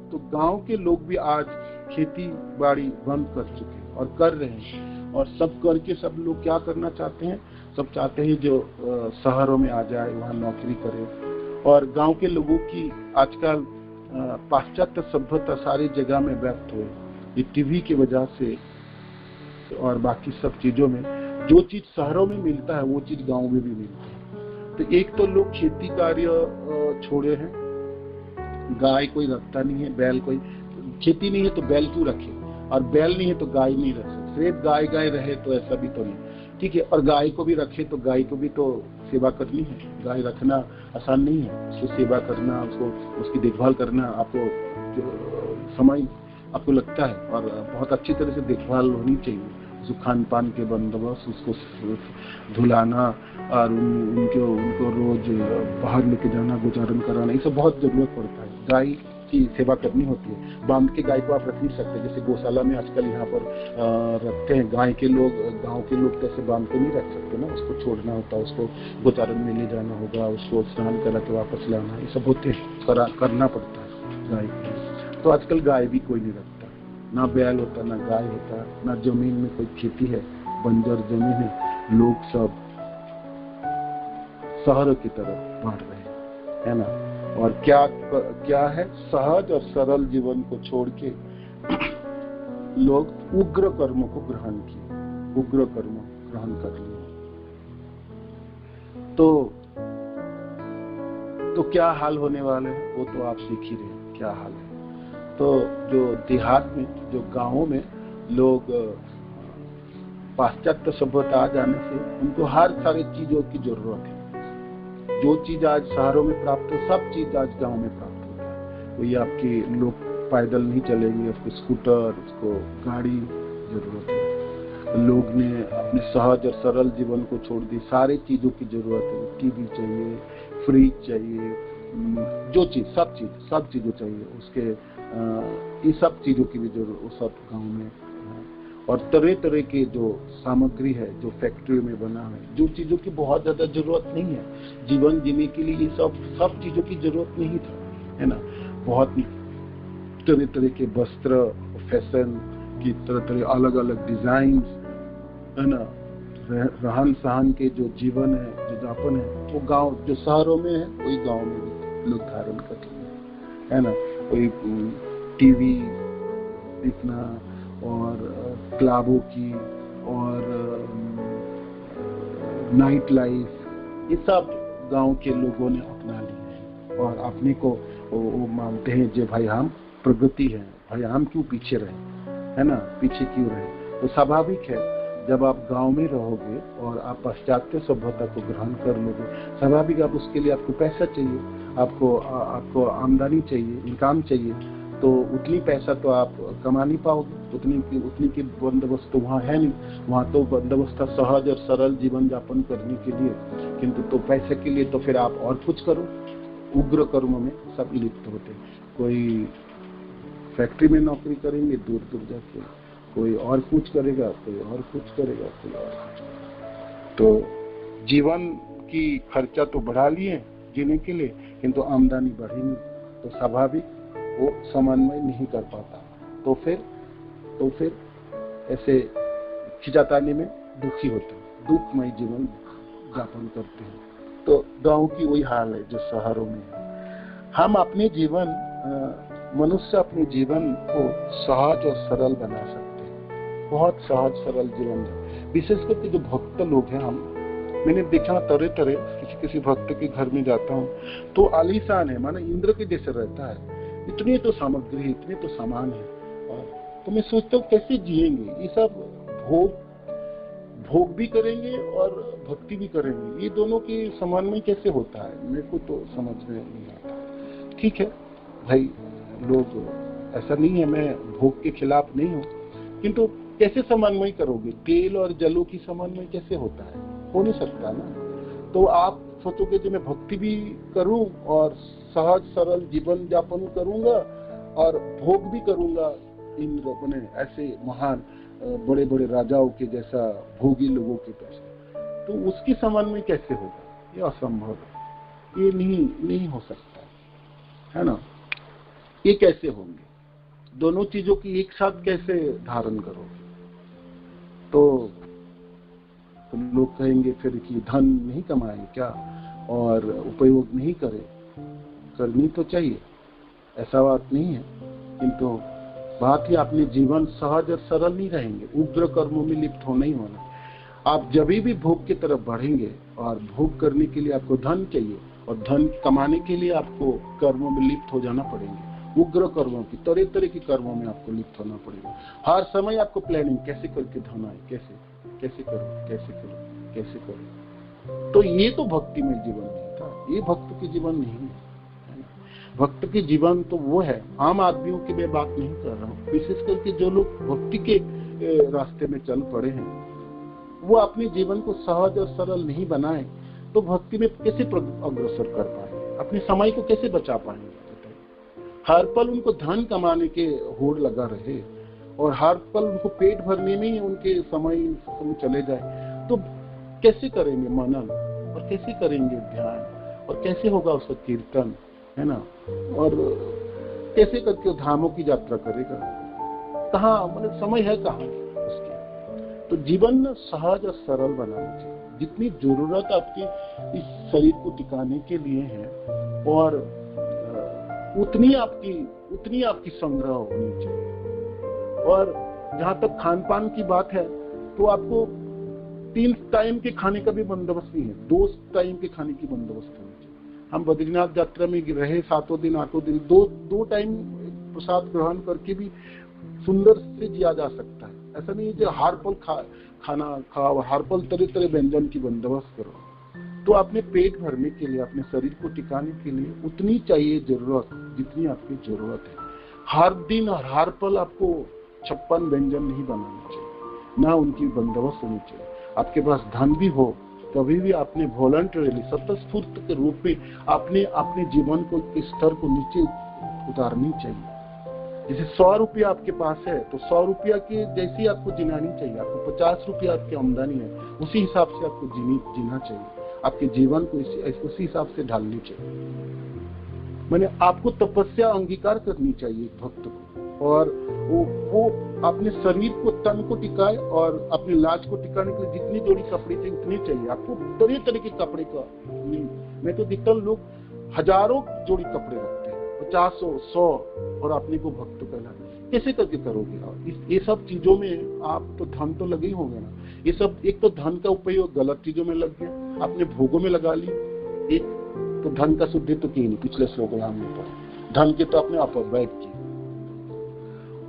तो गांव के लोग भी आज खेती बाड़ी बंद कर चुके हैं और कर रहे हैं। और सब करके सब लोग क्या करना चाहते हैं, सब चाहते हैं जो शहरों में आ जाए, वहाँ नौकरी करे। और गांव के लोगों की आजकल पाश्चात्य सभ्यता सारी जगह में व्यक्त हुई, ये टीवी की वजह से और बाकी सब चीजों में जो चीज शहरों में मिलता है वो चीज गांव में भी मिलता है। तो एक तो लोग खेती कार्य छोड़े हैं, गाय कोई रखता नहीं है, बैल कोई, खेती नहीं है तो बैल क्यों रखे, और बैल नहीं है तो गाय नहीं रख सकते। सिर्फ गाय रहे तो ऐसा भी तो नहीं, ठीक है। और गाय को भी रखे तो गाय को भी तो सेवा करनी है। गाय रखना आसान नहीं है, उसकी सेवा करना, उसकी देखभाल करना आपको समय आपको लगता है, और बहुत अच्छी तरह से देखभाल होनी चाहिए। उसको खान पान के बंदोबस्त, उसको धुलाना और उनको रोज बाहर लेके जाना, गोचारण कराना, ये सब बहुत जरूरत पड़ता है। गाय की सेवा करनी होती है। बांध के गाय को आप रख नहीं सकते, जैसे गौशाला में आजकल यहाँ पर रखते हैं गाय के लोग, गांव के लोग कैसे बांध के नहीं रख सकते ना, उसको छोड़ना होता है, उसको गोचारण में ले जाना होगा, उसको स्नान करा के वापस लाना, ये सब होते करना पड़ता है गाय को। तो आजकल गाय भी कोई नहीं रखता, ना बैल होता, ना गाय होता, ना जमीन में कोई खेती है, बंजर जमीन है। लोग सब शहर की तरफ बढ़ रहे हैं, है ना। और क्या है, सहज और सरल जीवन को छोड़ के लोग उग्र कर्म को ग्रहण किए, उग्र कर्म ग्रहण कर लिए। तो क्या हाल होने वाले हैं वो तो आप सीख ही रहे हैं क्या हाल है। तो जो देहात में, जो गांवों में लोग पाश्चात्य सभ्यता आ जाने से उनको हर सारी चीजों की जरूरत है। जो चीज आज शहरों में प्राप्त हो, सब चीज आज गांव में प्राप्त होता है। वही आपके लोग पैदल नहीं चलेंगे, उसको स्कूटर, उसको गाड़ी जरूरत है। लोग ने अपने सहज और सरल जीवन को छोड़ दी, सारी चीजों की जरूरत है। टीवी चाहिए, फ्रिज चाहिए, जो चीज सब चीजों चाहिए, उसके ये सब चीजों की भी जरूरत, वो सब गाँव में। और तरह तरह के जो सामग्री है जो फैक्ट्री में बना है, जो चीजों की बहुत ज्यादा जरूरत नहीं है जीवन जीने के लिए, ये सब चीजों की जरूरत नहीं था, है ना। बहुत तरह तरह के वस्त्र, फैशन की तरह अलग अलग डिजाइन, है ना। रहन सहन के जो जीवन है, जो जापन है, वो गांव, जो शहरों में है वही गांव में भी लोग धारण करते हैं, है ना। कोई टीवी देखना और क्लबों की और नाइट लाइफ, ये सब गांव के लोगों ने अपना लिया है। और अपने को वो मानते हैं जो भाई हम प्रगति है, भाई हम क्यों पीछे रहे, है ना, पीछे क्यों रहे। तो स्वाभाविक है जब आप गांव में रहोगे और आप पाश्चात्य सभ्यता को ग्रहण कर लोगे, स्वाभाविक आप उसके लिए आपको पैसा चाहिए, आपको आमदनी चाहिए, इनकम चाहिए। तो उतनी पैसा तो आप कमा नहीं पाओगे, उतनी की बंदोबस्त तो वहाँ है नहीं। वहाँ तो बंदोबस्त था सहज और सरल जीवन यापन करने के लिए, किंतु तो पैसे के लिए तो फिर आप और कुछ करो। उग्र कर्म में सब लिप्त होते, कोई फैक्ट्री में नौकरी करेंगे दूर दूर जाके, कोई और कुछ करेगा, कोई और कुछ करेगा, कोई और कुछ। तो जीवन की खर्चा तो बढ़ा लिए जीने के लिए, किंतु आमदनी बढ़ी नहीं, तो स्वाभाविक वो समन्वय नहीं कर पाता। तो फिर ऐसे खिंचाताने में दुखी होते हैं, दुखमय जीवन यापन करते हैं। तो गांव की वही हाल है जो शहरों में है। हम अपने जीवन, मनुष्य अपने जीवन को सहज और सरल बना सकते हैं, बहुत सहज सरल जीवन। विशेष करके जो भक्त लोग हैं, हम मैंने देखा तरह तरह, किसी किसी भक्त के घर में जाता हूँ तो आलीशान है, माना इंद्र के जैसे रहता है, इतनी तो सामग्री, इतने तो सामान है। और तो मैं सोचता हूँ कैसे जिएंगे ये सब, भोग भी करेंगे और भक्ति भी करेंगे, ये दोनों की समन्वय कैसे होता है, मेरे को तो समझ में नहीं आता। ठीक है भाई, लोग, ऐसा नहीं है मैं भोग के खिलाफ नहीं हूँ, किंतु कैसे समन्वय करोगे? तेल और जलों की समन्वय कैसे होता है? हो नहीं सकता ना। तो आप सोचोगे कि मैं भक्ति भी करूं और सहज सरल जीवन यापन करूंगा और भोग भी करूंगा इंद्र बने ऐसे महान बड़े बड़े राजाओं के जैसा, भोगी लोगों के जैसा, तो उसकी समन्वय कैसे होगा? ये असंभव है, ये नहीं हो सकता है ना। ये कैसे होंगे? दोनों चीजों की एक साथ कैसे धारण करोगे? तो लोग कहेंगे फिर कि धन नहीं कमाए क्या और उपयोग नहीं करे? करनी तो चाहिए, ऐसा बात नहीं है, किंतु बात ही अपने जीवन सहज और सरल नहीं रहेंगे, उग्र कर्मों में लिप्त होना ही होना। आप जब भी भोग की तरफ बढ़ेंगे और भोग करने के लिए आपको धन चाहिए और धन कमाने के लिए आपको कर्मों में लिप्त हो जाना पड़ेंगे, उग्र कर्मों की, तरह तरह की कर्मों में आपको लिप्त होना पड़ेगा। हर समय आपको प्लानिंग, कैसे करके धन आए, कैसे करो। तो ये तो भक्ति में जीवन नहीं था, ये भक्त की जीवन नहीं है। भक्त की जीवन तो वो है, आम आदमियों की मैं बात नहीं कर रहा हूँ, विशेष करके जो लोग भक्ति के रास्ते में चल पड़े हैं, वो अपने जीवन को सहज और सरल नहीं बनाए तो भक्ति में कैसे अग्रसर कर पाएंगे? अपने समय को कैसे बचा पाएंगे? हर पल उनको धन कमाने के होड़ लगा रहे और हर पल उनको पेट भरने में ही उनके समय चले जाए, तो कैसे करेंगे मनन और कैसे करेंगे ध्यान और कैसे होगा उसका कीर्तन, है ना? और कैसे करके धामों की यात्रा करेगा? कहाँ, मतलब समय है कहाँ उसकी? तो जीवन सहज और सरल बनाना चाहिए। जितनी जरूरत आपकी इस शरीर को टिकाने के लिए है और उतनी आपकी संग्रह होनी चाहिए। और जहां तक खान पान की बात है तो आपको 3 टाइम के खाने का भी बंदोबस्त नहीं है, 2 टाइम के खाने की बंदोबस्त होनी चाहिए। हम बद्रीनाथ यात्रा में रहे 7 दिन 8 दिन, 2 टाइम प्रसाद ग्रहण करके भी सुंदर से जिया जा सकता है। ऐसा नहीं है जो हर पल खाना खाओ, हर पल तरह तरह व्यंजन की बंदोबस्त करो। तो अपने पेट भरने के लिए, अपने शरीर को टिकाने के लिए उतनी चाहिए जरूरत जितनी आपकी जरूरत है। हर दिन और हर पल आपको 56 व्यंजन नहीं बनाना चाहिए, ना उनकी बंदोबस्त होनी चाहिए। आपके पास धन भी हो कभी भी आपने वॉलंटरीली स्वतःस्फूर्त के रूप में अपने जीवन को स्तर को नीचे उतारनी चाहिए। जैसे 100 रुपया आपके पास है तो 100 रुपया के जैसी आपको जीनानी चाहिए। आपको 50 रुपया आपकी आमदनी है, उसी हिसाब से आपको जीना चाहिए। आपके जीवन को उसी हिसाब से ढालनी चाहिए। मैंने आपको तपस्या अंगीकार करनी चाहिए भक्त को, और वो अपने शरीर को, तन को टिकाए और अपने लाज को टिकाने के लिए जितनी जोड़ी कपड़े चाहिए उतनी चाहिए आपको। तरह तरह के कपड़े का मैं तो देखता हूँ लोग हजारों जोड़ी कपड़े रखते हैं, 50 100, और अपने को भक्त कहना कैसे करके करोगे? और ये सब चीजों में आप तो धन तो लगे ही होंगे ना। ये सब, एक तो धन का उपयोग गलत चीजों में लग गया, अपने भोगों में लगा ली। एक तो धन का शुद्धि तो की नहीं, पिछले प्रोग्राम में पढ़ा, धन के तो अपने अपव्यय किए।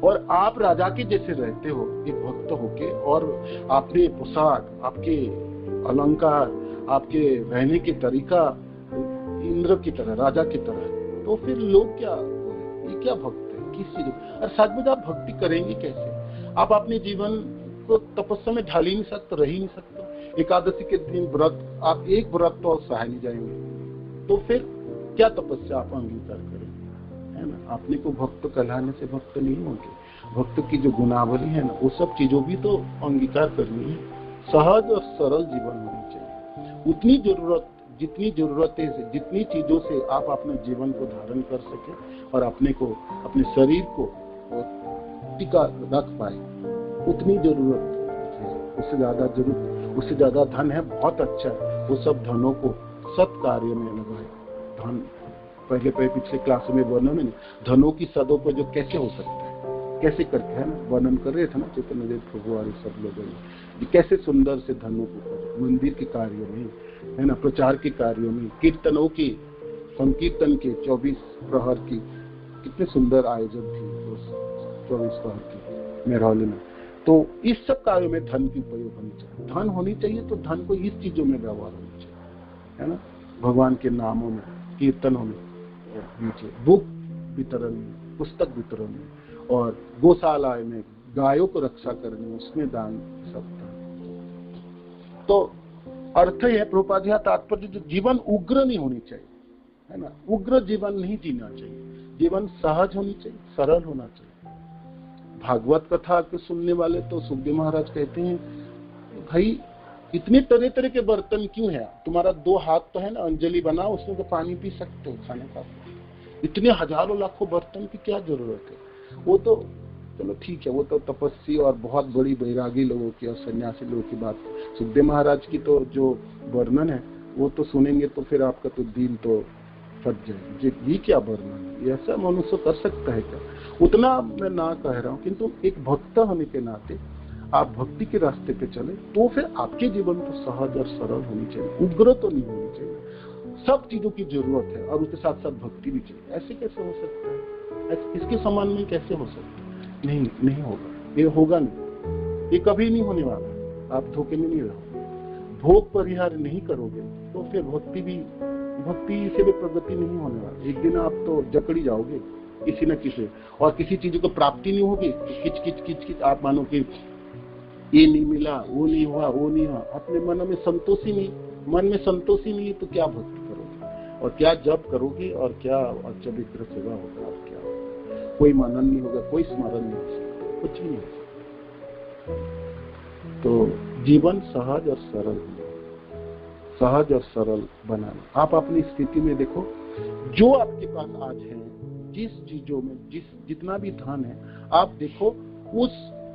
और आप राजा के जैसे रहते हो एक भक्त होके, और आपने पोशाक, आपके अलंकार, आपके रहने के तरीका इंद्र की तरह, राजा की तरह, तो फिर लोग क्या, ये क्या भक्त है? किस चीज? और सच में आप भक्ति करेंगे कैसे? आप अपने जीवन को तपस्या में ढाल ही नहीं सकते, रह ही नहीं सकते। एकादशी के दिन व्रत, आप एक व्रत तो सह नहीं जाएंगे, तो फिर क्या तपस्या आप अंगीकार करेंगे, है ना? अपने को भक्त कहलाने से भक्त नहीं होंगे। भक्त की जो गुणावली है ना, वो सब चीजों भी तो अंगीकार करनी है। सहज और सरल जीवन होनी चाहिए। उतनी जरूरत, जितनी जरूरतें से, जितनी चीजों से आप अपने जीवन को धारण कर सके और अपने को, अपने शरीर को टिका रख पाए, उतनी जरूरत है। उससे ज्यादा धन है, बहुत अच्छा है, वो सब धनों को सत् कार्य में लगाए। धन पहले पिछले क्लास में वर्णन है, धनों की सदुपयोग कैसे हो सकता है, कैसे करके, है ना, वर्णन कर रहे थे ना चैतन्य देव प्रभु और सब लोग, कैसे सुंदर से धनों को मंदिर के कार्यों में, है ना, प्रचार के कार्यों में, कीर्तनों की, संकीर्तन के 24 प्रहर की कितने सुंदर आयोजन थी 24 प्रहर की मेहरौली में। तो इस सब कार्यों में धन की उपयोग होनी चाहिए। धन होनी चाहिए तो धन को इस चीजों में व्यवहार होना चाहिए, है ना, भगवान के नामों में, कीर्तनों में, नीचे बुक वितरण में, पुस्तक वितरण में, और गौशाला में गायों को रक्षा करने में, उसमें दान सकता है। तो अर्थ है प्रभुपाद जी का तात्पर्य, जो जीवन उग्र नहीं होनी चाहिए, है ना, उग्र जीवन नहीं जीना चाहिए, जीवन सहज होनी चाहिए, सरल होना चाहिए। भागवत कथा के सुनने वाले तो सुखदेव महाराज कहते हैं, भाई इतने तरह तरह के बर्तन क्यों है, तुम्हारा 2 हाथ तो है ना, अंजलि बनाओ, उसमें तो पानी पी सकते हो, खाने का, इतने हजारों लाखों बर्तन की क्या जरूरत है। वो तो चलो ठीक है, वो तो तपस्वी और बहुत बड़ी बैरागी लोगों की और सन्यासी लोगों की बात। सुखदेव महाराज की तो जो वर्णन है वो तो सुनेंगे तो फिर आपका तो दिल तो फट जाए, ये क्या वर्णन है, ऐसा मनुष्य कर सकता है क्या। उतना मैं ना कह रहा हूँ, किंतु एक भक्त होने के नाते आप भक्ति के रास्ते पे चले तो फिर आपके जीवन तो सहज और सरल होनी चाहिए, उग्र तो नहीं होनी चाहिए। सब चीजों की जरूरत है और उसके साथ साथ भक्ति भी चाहिए। ऐसे कैसे हो सकता है, इसके समान में कैसे हो सकता है, नहीं होगा, ये होगा नहीं, ये कभी नहीं होने वाला। आप धोखे में नहीं रहो, भोग परिहार नहीं करोगे तो फिर भक्ति से भी प्रगति नहीं होने वाली। एक दिन आप तो जकड़ी जाओगे किसी न किसी, और किसी चीज को प्राप्ति नहीं होगी, किच आप मानो कि ये नहीं मिला, वो नहीं हुआ, वो नहीं हुआ, अपने मन में संतोषी नहीं है तो क्या भक्ति करोगे और क्या जप करोगे और क्या अच्छा विग्रह सेवा होगा, आप क्या होगा, कोई मनन नहीं होगा, कोई स्मरण नहीं हो सकता, कुछ भी नहीं हो सकता। तो जीवन सहज और सरल बनाना। आप अपनी स्थिति में देखो, जो आपके पास आज है, जिस चीजों में जितना भी धन है, आप देखो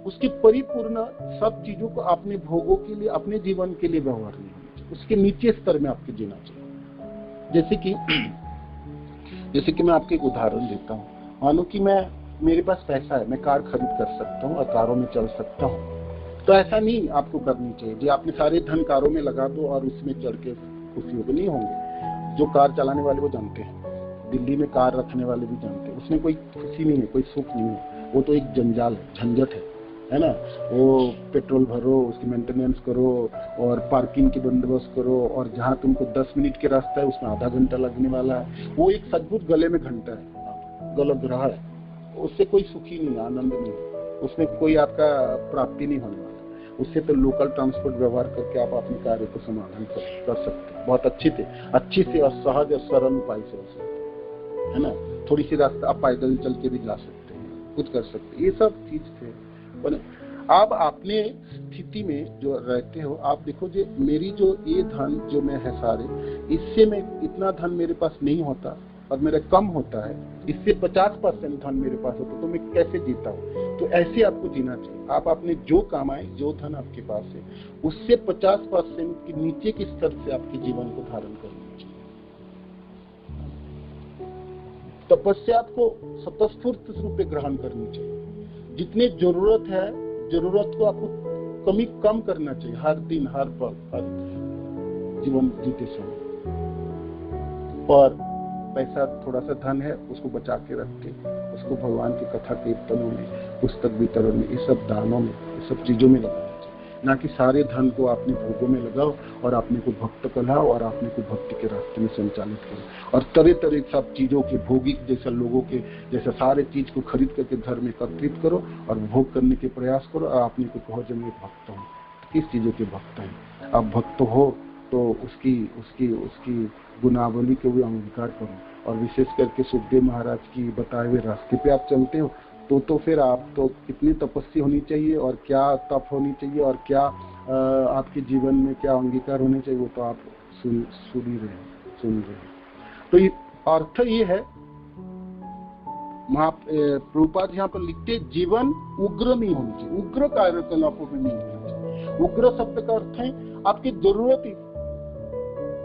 उसकी परिपूर्ण सब चीजों को अपने भोगों के लिए, अपने जीवन के लिए व्यवहार नहीं होना चाहिए, उसके नीचे स्तर में आपके जीना चाहिए। जैसे कि मैं आपको एक उदाहरण देता हूँ। मानो कि मेरे पास पैसा है, मैं कार खरीद कर सकता हूँ और कारों में चल सकता हूँ, तो ऐसा नहीं आपको करनी चाहिए जी आपने सारे धन कारों में लगा दो और उसमें चढ़ के खुशी होगी, नहीं होंगे। जो कार चलाने वाले वो जानते हैं, दिल्ली में कार रखने वाले भी जानते हैं, उसमें कोई खुशी नहीं है, कोई सुख नहीं है, वो तो एक जंजाल है, झंझट है ना। वो पेट्रोल भरो, उसकी मेंटेनेंस करो और पार्किंग की बंदोबस्त करो, और जहाँ तुमको 10 मिनट के रास्ता है उसमें आधा घंटा लगने वाला है। वो एक सचमुच गले में घंटा है, गलत रहा है, उससे कोई सुखी नहीं, आनंद नहीं, उसमें कोई आपका प्राप्ति नहीं होने वाला। उससे तो लोकल ट्रांसपोर्ट व्यवहार करके आप अपने कार्य को समाधान कर सकते हैं, बहुत अच्छी से और सहज और सरल उपाय से हो सकते, है ना। थोड़ी सी रास्ता आप पैदल चल के भी जा सकते हैं, कुछ कर सकते हैं, ये सब चीज थे। आप अपने स्थिति में जो रहते हो, आप देखो जो मेरी जो ये धन जो मैं है सारे, इससे मैं इतना धन मेरे पास नहीं होता और मेरा कम होता है, इससे 50% धन मेरे पास होता तो मैं कैसे जीता हूँ। तो ऐसे आपको जीना चाहिए। आप अपने जो कमाए, जो धन आपके पास है, उससे 50% के नीचे के स्तर से आपके जीवन को धारण करना चाहिए। तपस्या आपको स्वतःस्फूर्त रूप में ग्रहण करनी चाहिए। जितनी जरूरत है, जरूरत को आपको कम करना चाहिए, हर दिन, हर पल, हर जीवन जीते समय। और पैसा थोड़ा सा धन है, उसको बचा के रख के उसको भगवान की कथा कीर्तनों में, पुस्तक वितरण में, ये सब दानों में, ये सब चीजों में लगाना चाहिए। ना कि सारे धन को अपने भोगों में लगाओ और अपने को भक्त कहलाओ और अपने को भक्ति के रास्ते में संचालित करो और तरह तरह सब चीजों के भोगिक जैसा लोगों के जैसा सारे चीज को खरीद करके घर में एकत्रित करो और भोग करने के प्रयास करो और अपने को कहो जब मैं भक्त हूँ। किस चीजों के भक्त हैं आप? भक्त हो तो उसकी गुनावली को भी अंगीकार करो। और विशेष करके सुखदेव महाराज की बताए हुए रास्ते पे आप चलते हो तो फिर आप तो कितनी तपस्या होनी चाहिए और क्या तप होनी चाहिए और क्या आपके जीवन में क्या अंगीकार होने चाहिए, वो तो आप सुन रहे हैं। तो ये अर्थ ये है, प्रभुपाद यहाँ पर लिखते जीवन उग्र नहीं होनी चाहिए, उग्र कार्यकलापों में नहीं होना चाहिए। उग्र शब्द का अर्थ है आपकी जरूरत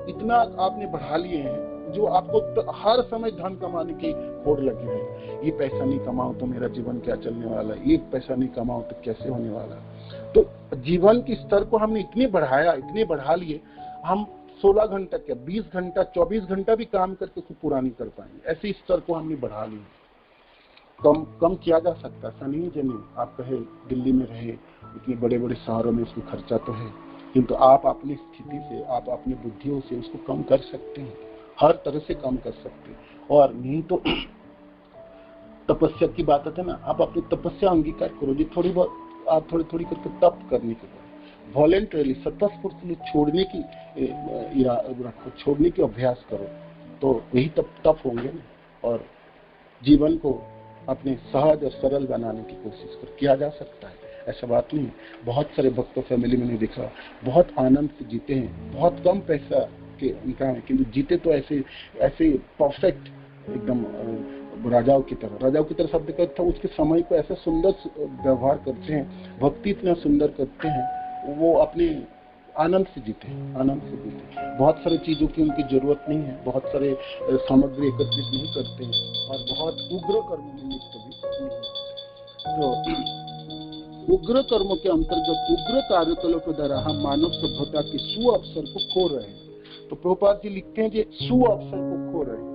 इतना आपने बढ़ा लिए हैं, जो आपको हर समय धन कमाने की होड़ लगी है, ये पैसा नहीं कमाओ तो मेरा जीवन क्या चलने वाला है, ये पैसा नहीं कमाओ तो कैसे होने वाला है। तो जीवन के स्तर को हमने इतने बढ़ा लिए, हम 16 घंटा क्या 20 घंटा 24 घंटा भी काम करके कुछ पूरा नहीं कर पाएंगे। ऐसे स्तर को हमने बढ़ा लिया। कम किया जा सकता, ऐसा नहीं है। आप कहे दिल्ली में रहे, इतने बड़े बड़े शहरों में इसमें खर्चा तो है, किंतु आप अपनी स्थिति से, आप अपनी बुद्धियों से उसको कम कर सकते हैं, हर तरह से कम कर सकते हैं। और नहीं तो तपस्या की बात आती है ना, आप अपनी तपस्या अंगीकार करो जी, थोड़ी बहुत आप थोड़ी करके तप करने के बाद वॉलेंटरली स्वतःस्फूर्त छोड़ने की रखो, छोड़ने की अभ्यास करो, तो वही तप होंगे ना। और जीवन को अपने सहज और सरल बनाने की कोशिश किया जा सकता है, ऐसा बात नहीं है। बहुत सारे भक्तों फैमिली में देखा, बहुत आनंद से जीते हैं, बहुत कम पैसा के उनका है, किंतु जीते तो ऐसे परफेक्ट एकदम राजाओं की तरह शब्द करता है। उसके समय को ऐसा सुंदर व्यवहार करते हैं, भक्ति इतना सुंदर करते हैं, वो अपने आनंद से जीते हैं। बहुत सारी चीजों की उनकी जरूरत नहीं है, बहुत सारे सामग्री एकत्रित नहीं करते हैं, और बहुत उग्र कर्म में लिप्त भी नहीं। तो उग्र कर्मों के अंतर्गत उग्र कार्यकलापों के द्वारा हम मानव सभ्यता के सुअवसर को खो रहे हैं। तो प्रभुपाद जी लिखते हैं, ये सुअवसर को खो रहे हैं।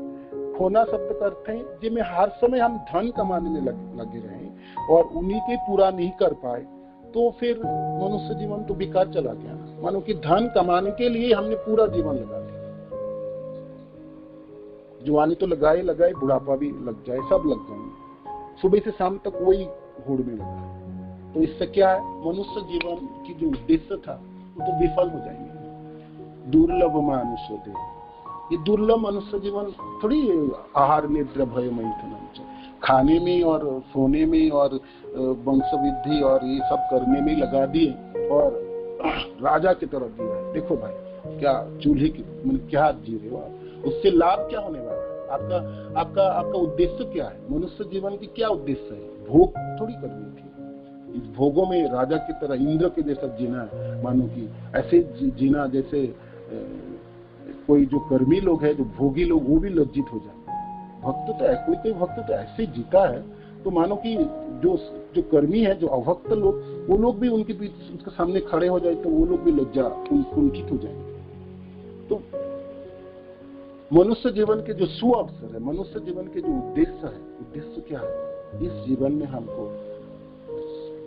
खोना शब्द का अर्थ है जिसमें हर समय हम धन कमाने में लगे रहे और उन्हीं के पूरा नहीं कर पाए, तो फिर मनुष्य जीवन तो बेकार चला गया। मानो कि धन कमाने के लिए हमने पूरा जीवन लगा दिया, जवानी तो लगाए बुढ़ापा भी लग जाए, सब लग जाएंगे, सुबह से शाम तक वही होड़ में लगा। तो इससे क्या है, मनुष्य जीवन की जो उद्देश्य था वो तो विफल हो जाएंगे। दुर्लभ मनुष्य दे, ये दुर्लभ मनुष्य जीवन थोड़ी आहार निद्रा भय मैथुन, खाने में और सोने में और वंश वृद्धि और ये सब करने में लगा दिए और राजा की तरफ दिया। देखो भाई, क्या चूल्हे की क्या जी रहे हो आप, उससे लाभ क्या होने वाला है? आपका उद्देश्य क्या है? मनुष्य जीवन की क्या उद्देश्य है? भोग थोड़ी करनी थी। इस भोगों में राजा की तरह इंद्र के जैसा जीना, मानो कि ऐसे जीना जैसे कोई जो कर्मी लोग हैं, जो भोगी लोग, वो भी लज्जित हो जाए। भक्त तो कोई भक्त तो ऐसे जीता है, तो मानो कि जो कर्मी है, जो अभक्त लोग, वो लोग भी उनके बीच उसके सामने खड़े हो जाए तो वो लोग भी लज्जा कुंठित हो जाएंगे। तो मनुष्य जीवन के जो सुअवसर है, मनुष्य जीवन के जो उद्देश्य क्या है? इस जीवन में हमको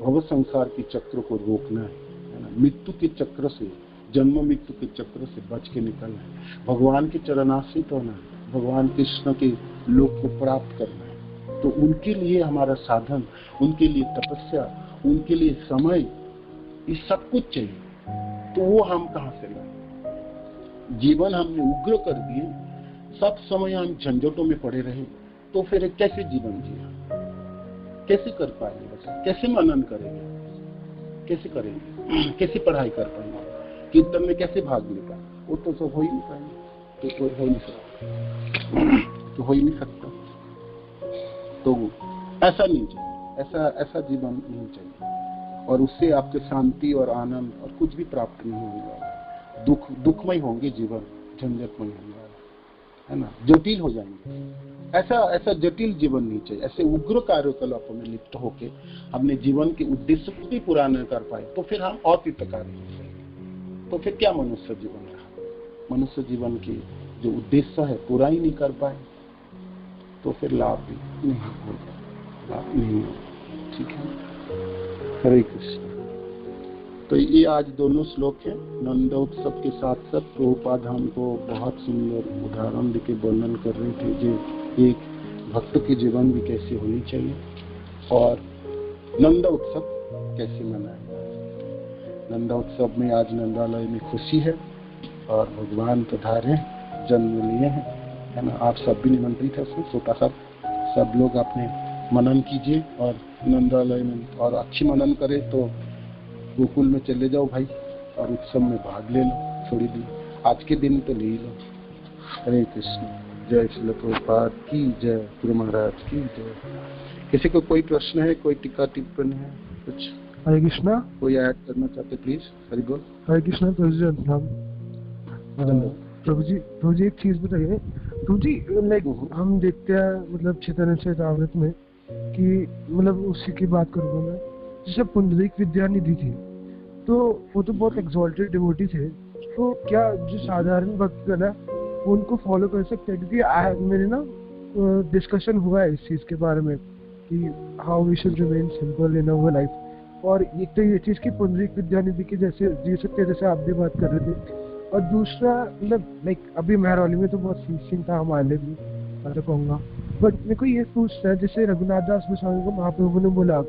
भव संसार के चक्र को रोकना है ना, मृत्यु के चक्र से, जन्म मृत्यु के चक्र से बच के निकलना है, भगवान के चरणाश्रित होना है, भगवान कृष्ण के लोक को प्राप्त करना है। तो उनके लिए हमारा साधन, उनके लिए तपस्या, उनके लिए समय, ये सब कुछ चाहिए। तो वो हम कहाँ से लाए? जीवन हमने उग्र कर दिए, सब समय हम झंझटों में पड़े रहे, तो फिर कैसे जीवन जिया? कैसे कर पाएंगे? बता, कैसे मनन करेंगे? कैसे करेंगे? कैसे पढ़ाई कर पाएंगे? कीर्तन में कैसे भाग ले पाएंगे? वो तो सब हो ही नहीं पाएंगे, तो हो ही नहीं सकता। तो ऐसा नहीं चाहिए, ऐसा जीवन नहीं चाहिए, और उससे आपके शांति और आनंद और कुछ भी प्राप्त नहीं होने वाला। दुखमय होंगे जीवन, झंझटमय होने वाला है ना, जटिल हो जाएंगे। ऐसा जटिल जीवन नहीं चाहिए। ऐसे उग्र कार्यकलापों में लिप्त होके हमने जीवन के उद्देश्य को भी पूरा न कर पाए, तो फिर हम अकृतकारी हो जाएंगे। तो फिर क्या मनुष्य जीवन रहा? मनुष्य जीवन की जो उद्देश्य है पूरा ही नहीं कर पाए, तो फिर लाभ भी नहीं होगा, लाभ नहीं होगा। ठीक है, हरे कृष्ण। तो ये आज दोनों श्लोक हैं नंदोत्सव के साथ साथ प्रभुपाद हमको बहुत सुंदर उदाहरण देके वर्णन कर रहे थे जो एक भक्त के जीवन भी कैसे होनी चाहिए और नंदोत्सव कैसे मनाएं। नंदोत्सव में आज नंदालय में खुशी है और भगवान पधारे, जन्म लिए हैं, है ना। आप सब भी निमंत्रित है उसमें, छोटा सब लोग अपने मनन कीजिए और नंदालय में, और अच्छी मनन करें तो गोकुल में चले जाओ भाई और उत्सव में भाग ले लो थोड़ी दिन, आज के दिन तो ले लो। हरे कृष्ण। जय श्री प्रभुपाद की जय, गुरु महाराज की जय। किसी को कोई प्रश्न है, कोई टीका टिप्पणी है, कुछ? हरे कृष्णा। कोई ऐड करना चाहते प्लीज? हरि बोल। हरे कृष्णा। प्रभु जी, प्रभु जी एक चीज बताइए, तो जी लाइक हम देखते हैं मतलब चैतन्य चरितामृत में कि मतलब उसी की बात करूंगा मैं, जैसे पुंडरीक विद्यानिधि थे तो वो तो बहुत एक्सॉल्टेड डिवोटी थे, तो क्या जो साधारण भक्तगण है वो उनको फॉलो कर सकते हैं? क्योंकि मेरे ना डिस्कशन हुआ है इस चीज के बारे में कि how we should remain simple in our life, और एक तो ये चीज की पुंडरीक विद्यानिधि की जैसे जी सकते हैं जैसे आप भी बात कर रहे थे, और दूसरा मतलब लाइक अभी मेहरौली में तो बहुत सीन था हमारे लिए भी मैं तो कहूँगा, बट मेरे को ये पूछना है जैसे रघुनाथ दास गोस्वामी को महाप्रभु ने बोला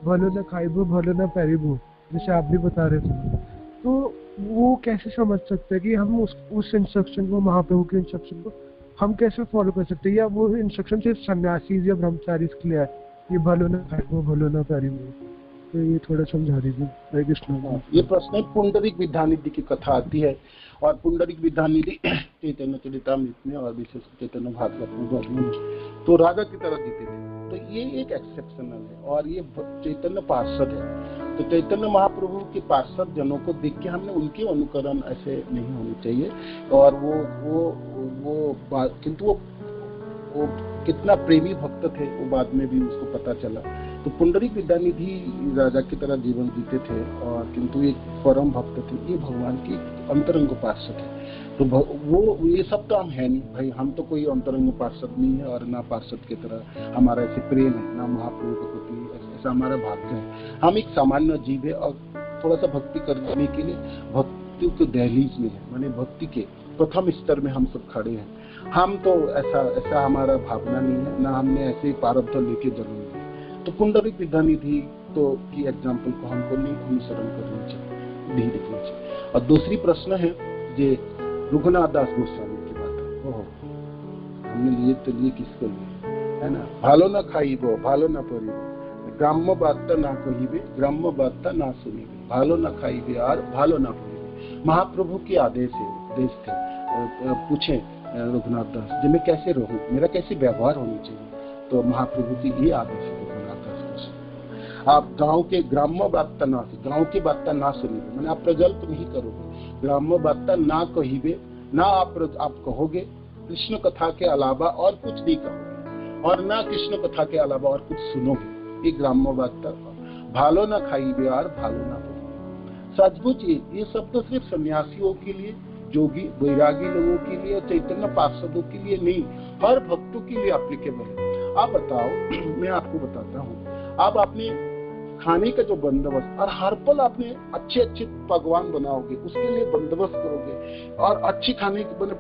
भलो न खाइबो भलो न पैरिबो, जैसे आप भी बता रहे थे, तो वो कैसे समझ सकते हैं कि हम उस इंस्ट्रक्शन को, महाप्रभु के इंस्ट्रक्शन को हम कैसे फॉलो कर सकते हैं, या वो इंस्ट्रक्शन सिर्फ सन्यासी या ब्रह्मचारी के लिए है ये भलो न खाइबो भलो न पैरिबो? तो ये थोड़ा समझा दीजिए। हरे कृष्ण। ये प्रश्न है, पुंडरीक विद्यानिधि की कथा आती है और पुंडरीक विद्यानिधि चैतन्य चरितामृत में और विशेष चैतन्य भागवत में वर्णन है, तो राजा की तरह जीते थे, तो ये एक एक्सेप्शनल है और ये चैतन्य पार्षद है। तो चैतन्य महाप्रभु के पार्षद जनों को देख के हमने उनके अनुकरण ऐसे नहीं होने चाहिए, और वो किंतु वो कितना प्रेमी भक्त थे वो बाद में भी उसको पता चला। तो पुंडरीक विद्यानिधि राजा की तरह जीवन जीते थे और किंतु एक परम भक्त थे, ये भगवान की अंतरंग पार्षद है। तो वो ये सब तो हम है नहीं भाई, हम तो कोई अंतरंग पार्षद नहीं है और ना पार्षद की तरह हमारा ऐसे प्रेम है, ना महाप्रभु के प्रति ऐसा हमारा भाग्य है। हम एक सामान्य जीव है और थोड़ा सा भक्ति करने के लिए भक्ति के दहलीज में है, माने भक्ति के प्रथम स्तर में हम सब खड़े हैं। हम तो ऐसा हमारा भावना नहीं है, ना हमने ऐसे प्रारब्ध लेके जन्म लिया। तो पुंडरीक विद्यानिधि तो की एग्जाम्पल को हमको नहीं अनुसरण करनी चाहिए, नहीं देखनी चाहिए। और दूसरी प्रश्न है जे रघुनाथ दास गोस्वामी की बात है, हमने लिए तो लिए किसको लिए, है ना? भालो न खाइबो भालो न परिबो, ग्राम्य बात ना कहिबे ग्राम्य बात ना सुनिबे, भालो न खाइबे और भालो न परिबे। महाप्रभु के आदेश थे। पूछे रघुनाथ दास जी मैं कैसे रहूं, मेरा कैसे व्यवहार होना चाहिए, तो महाप्रभु की ये आदेश है रघुनाथ दास गोस्वामी। आप गांव के ग्राम्य बात ना, गांव की बात ना सुनिबे, मैंने आप प्रजल्प नहीं करोगे, ग्राम्य बात ना कहिबे, ना आप कहोगे कृष्ण कथा के अलावा और कुछ नहीं कहोगे, और ना कृष्ण कथा के अलावा और कुछ सुनोगे, ये ग्राम्य बात। भालो ना खाइबे और भालो ना परिबे। सचमुच ये शब्द सिर्फ सन्यासियों के लिए, जोगी वैरागी लोगों के लिए, चैतन्य पार्षदों के लिए नहीं, हर भक्तों के लिए एप्लीकेबल है। आप बताओ, मैं आपको बताता हूँ, आप अपने खाने का जो बंदोबस्त, और हर पल आपने अच्छे पकवान बनाओगे, उसके लिए बंदोबस्त करोगे, और अच्छी खाने के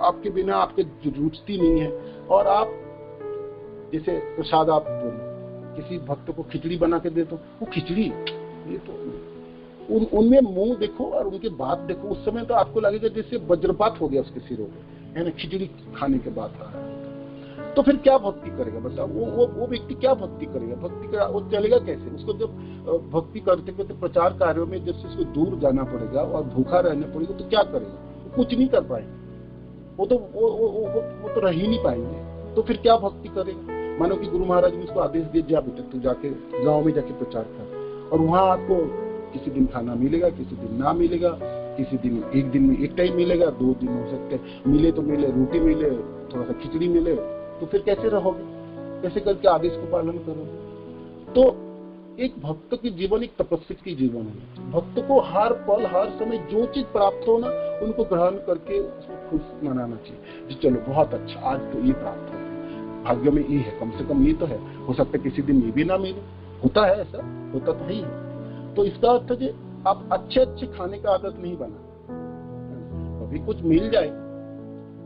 आपके बिना आपके रुचती नहीं है, और आप जैसे प्रसाद आप किसी भक्त को खिचड़ी बना के दे दो, वो खिचड़ी ये तो उनमें मुंह देखो और उनके बात देखो, उस समय तो आपको लगेगा जैसे वज्रपात हो गया उसके सिरों में, है ना? खिचड़ी खाने के बाद आ रहा है, तो फिर क्या भक्ति करेगा बताओ? वो व्यक्ति क्या भक्ति करेगा? वो चलेगा कैसे? उसको जब भक्ति करते करते प्रचार कार्यों में जब उसको दूर जाना पड़ेगा और भूखा रहना पड़ेगा, तो क्या करेगा? वो कुछ नहीं कर पाएंगे, वो तो रह ही नहीं पाएंगे, तो फिर क्या भक्ति करेगा? मानो कि गुरु महाराज ने उसको आदेश दिया, जा बेटा तू जाके गाँव में जाके प्रचार कर, और वहां आपको किसी दिन खाना मिलेगा, किसी दिन ना मिलेगा, किसी दिन एक दिन में एक टाइम मिलेगा, 2 दिन हो सकते हैं, मिले तो मिले, रोटी मिले, थोड़ा सा खिचड़ी मिले, तो फिर कैसे रहोगे? कैसे करके आदेश को पालन करोगे? तो एक भक्त की जीवन एक तपस्या की जीवन है। भक्त को हर पल हर समय जो चीज प्राप्त हो ना, उनको ग्रहण करके उसको खुश मनाना चाहिए जी, चलो बहुत अच्छा, आज तो ये प्राप्त हो गया, भाग्य में ये है, कम से कम ये तो है, हो सकता है किसी दिन ये भी ना मिले, होता है ऐसा, होता तो ही है। तो इसका अर्थ है कि आप अच्छे खाने का आदत नहीं बना, कभी कुछ मिल जाए,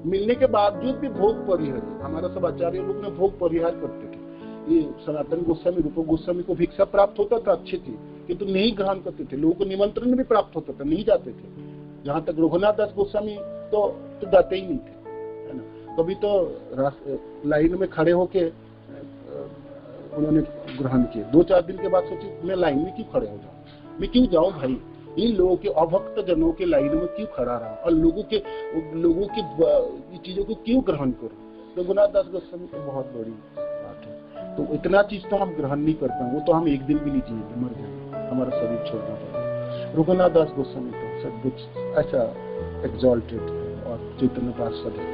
मिलने के बावजूद भी भोग परिहार, हमारा सब आचार्य लोग ने भोग परिहार करते थे। ये सनातन गोस्वामी, रूप गोस्वामी को भिक्षा प्राप्त होता था, अच्छी थी, किंतु नहीं ग्रहण करते थे। लोगों को निमंत्रण भी प्राप्त होता था, नहीं जाते थे। जहां तक रघुनाथ दास गोस्वामी तो जाते ही नहीं थे, है ना? कभी तो लाइन में खड़े होके उन्होंने ग्रहण किए, 2-4 दिन के बाद सोचे मैं लाइन में क्यों खड़े हो जाऊं, मैं क्यों जाऊं भाई, इन लोगों के अभक्त जनों के लाइन में क्यों खड़ा रहा, और लोगों की चीजों को क्यों ग्रहण करूं? रघुनाथ दास गोस्वामी की बहुत बड़ी बात है। तो इतना चीज तो हम ग्रहण नहीं कर पाए, वो तो हम एक दिन भी नहीं जिएंगे, मर जाएंगे, हमारा शरीर छोड़ना पड़ेगा। रघुनाथ दास गोस्वामी तो सब कुछ ऐसा एग्जॉल्टेड और चैतन्य पार्षद है।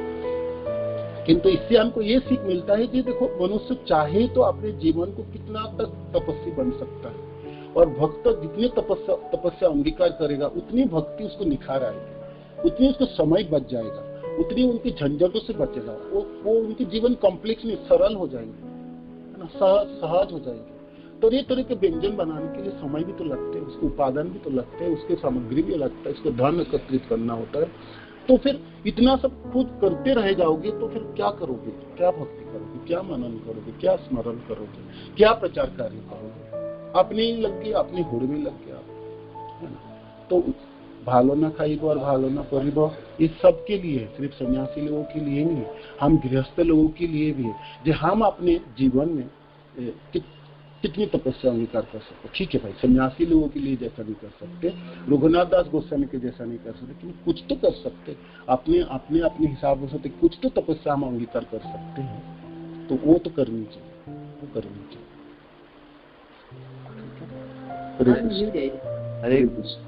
किंतु इससे हमको ये सीख मिलता है कि देखो मनुष्य चाहे तो अपने जीवन को कितना तक तपस्वी बन सकता है, और भक्त जितनी तपस्या अंगीकार करेगा उतनी भक्ति उसको निखार आएगी, उतनी उसको समय बच जाएगा, उतनी उनकी झंझटों से बचेगा, वो उनके जीवन कॉम्प्लेक्स नहीं सरल हो जाएंगे, है ना, सहज हो जाएंगे। तरह के व्यंजन बनाने के लिए समय भी तो लगते हैं, उसके उपादान भी तो लगते हैं, उसके सामग्री भी लगता है, उसको धन एकत्रित करना होता है। तो फिर इतना सब खुद करते रह जाओगे तो फिर क्या करोगे, क्या भक्ति करोगे, क्या मनन करोगे, क्या स्मरण करोगे, क्या प्रचार कार्य करोगे? अपने ही लग गए, अपनी होड़ में लग गया, है ना। तो भालो ना खाइबो और भालो ना करिबो, ये सबके लिए है, सिर्फ सन्यासी लोगों के लिए नहीं है, हम गृहस्थ लोगों के लिए भी है, जो हम अपने जीवन में कितनी तपस्या अंगीकार कर सकते। ठीक है भाई, सन्यासी लोगों के लिए जैसा नहीं कर सकते, रघुनाथ दास गोस्वामी के जैसा नहीं कर सकते, लेकिन कुछ तो कर सकते, अपने हिसाब से कुछ तो तपस्या हम अंगीकार कर सकते हैं, तो वो तो करनी चाहिए, वो करनी चाहिए।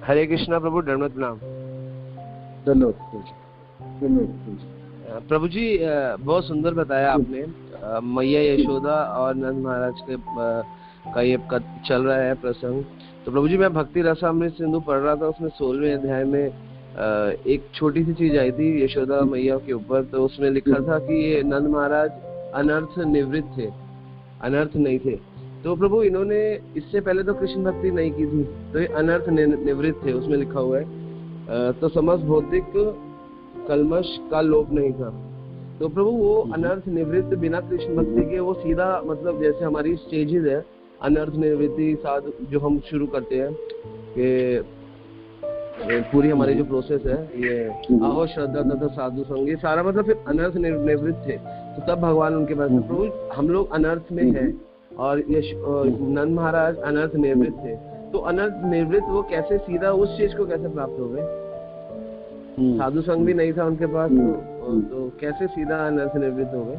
हरे कृष्णा प्रभु, दंडवत प्रणाम। धन्यवाद प्रभु जी, बहुत सुंदर बताया आपने। मैया यशोदा और नंद महाराज के का ये चल रहा है प्रसंग। तो प्रभु जी, मैं भक्ति रसामृत सिंधु पढ़ रहा था, उसमें 16वें अध्याय में एक छोटी सी चीज आई थी यशोदा मैया के ऊपर। तो उसमें लिखा था कि ये नंद महाराज अनर्थ निवृत्त थे, अनर्थ नहीं थे। तो प्रभु इन्होंने इससे पहले तो कृष्ण भक्ति नहीं की थी, तो ये अनर्थ निवृत्त थे, उसमें लिखा हुआ है। तो समस्त भौतिक कलमश का लोभ नहीं था। तो प्रभु वो अनर्थ निवृत्त बिना कृष्ण भक्ति के, वो सीधा मतलब जैसे हमारी स्टेजेस है अनर्थ निवृत्ति साधु जो हम शुरू करते हैं कि पूरी हमारी जो प्रोसेस है ये अहो श्रद्धा तथा साधु संग, ये सारा मतलब फिर अनर्थ निवृत्त थे। तो तब भगवान उनके पास, प्रभु हम लोग अनर्थ में हैं और नंद महाराज अनर्थ निवृत्त थे। तो अनर्थ निवृत्त वो कैसे सीधा उस चीज को कैसे प्राप्त हो गए? साधु संग भी नहीं था उनके पास, तो कैसे सीधा अनर्थ निवृत्त हो गए?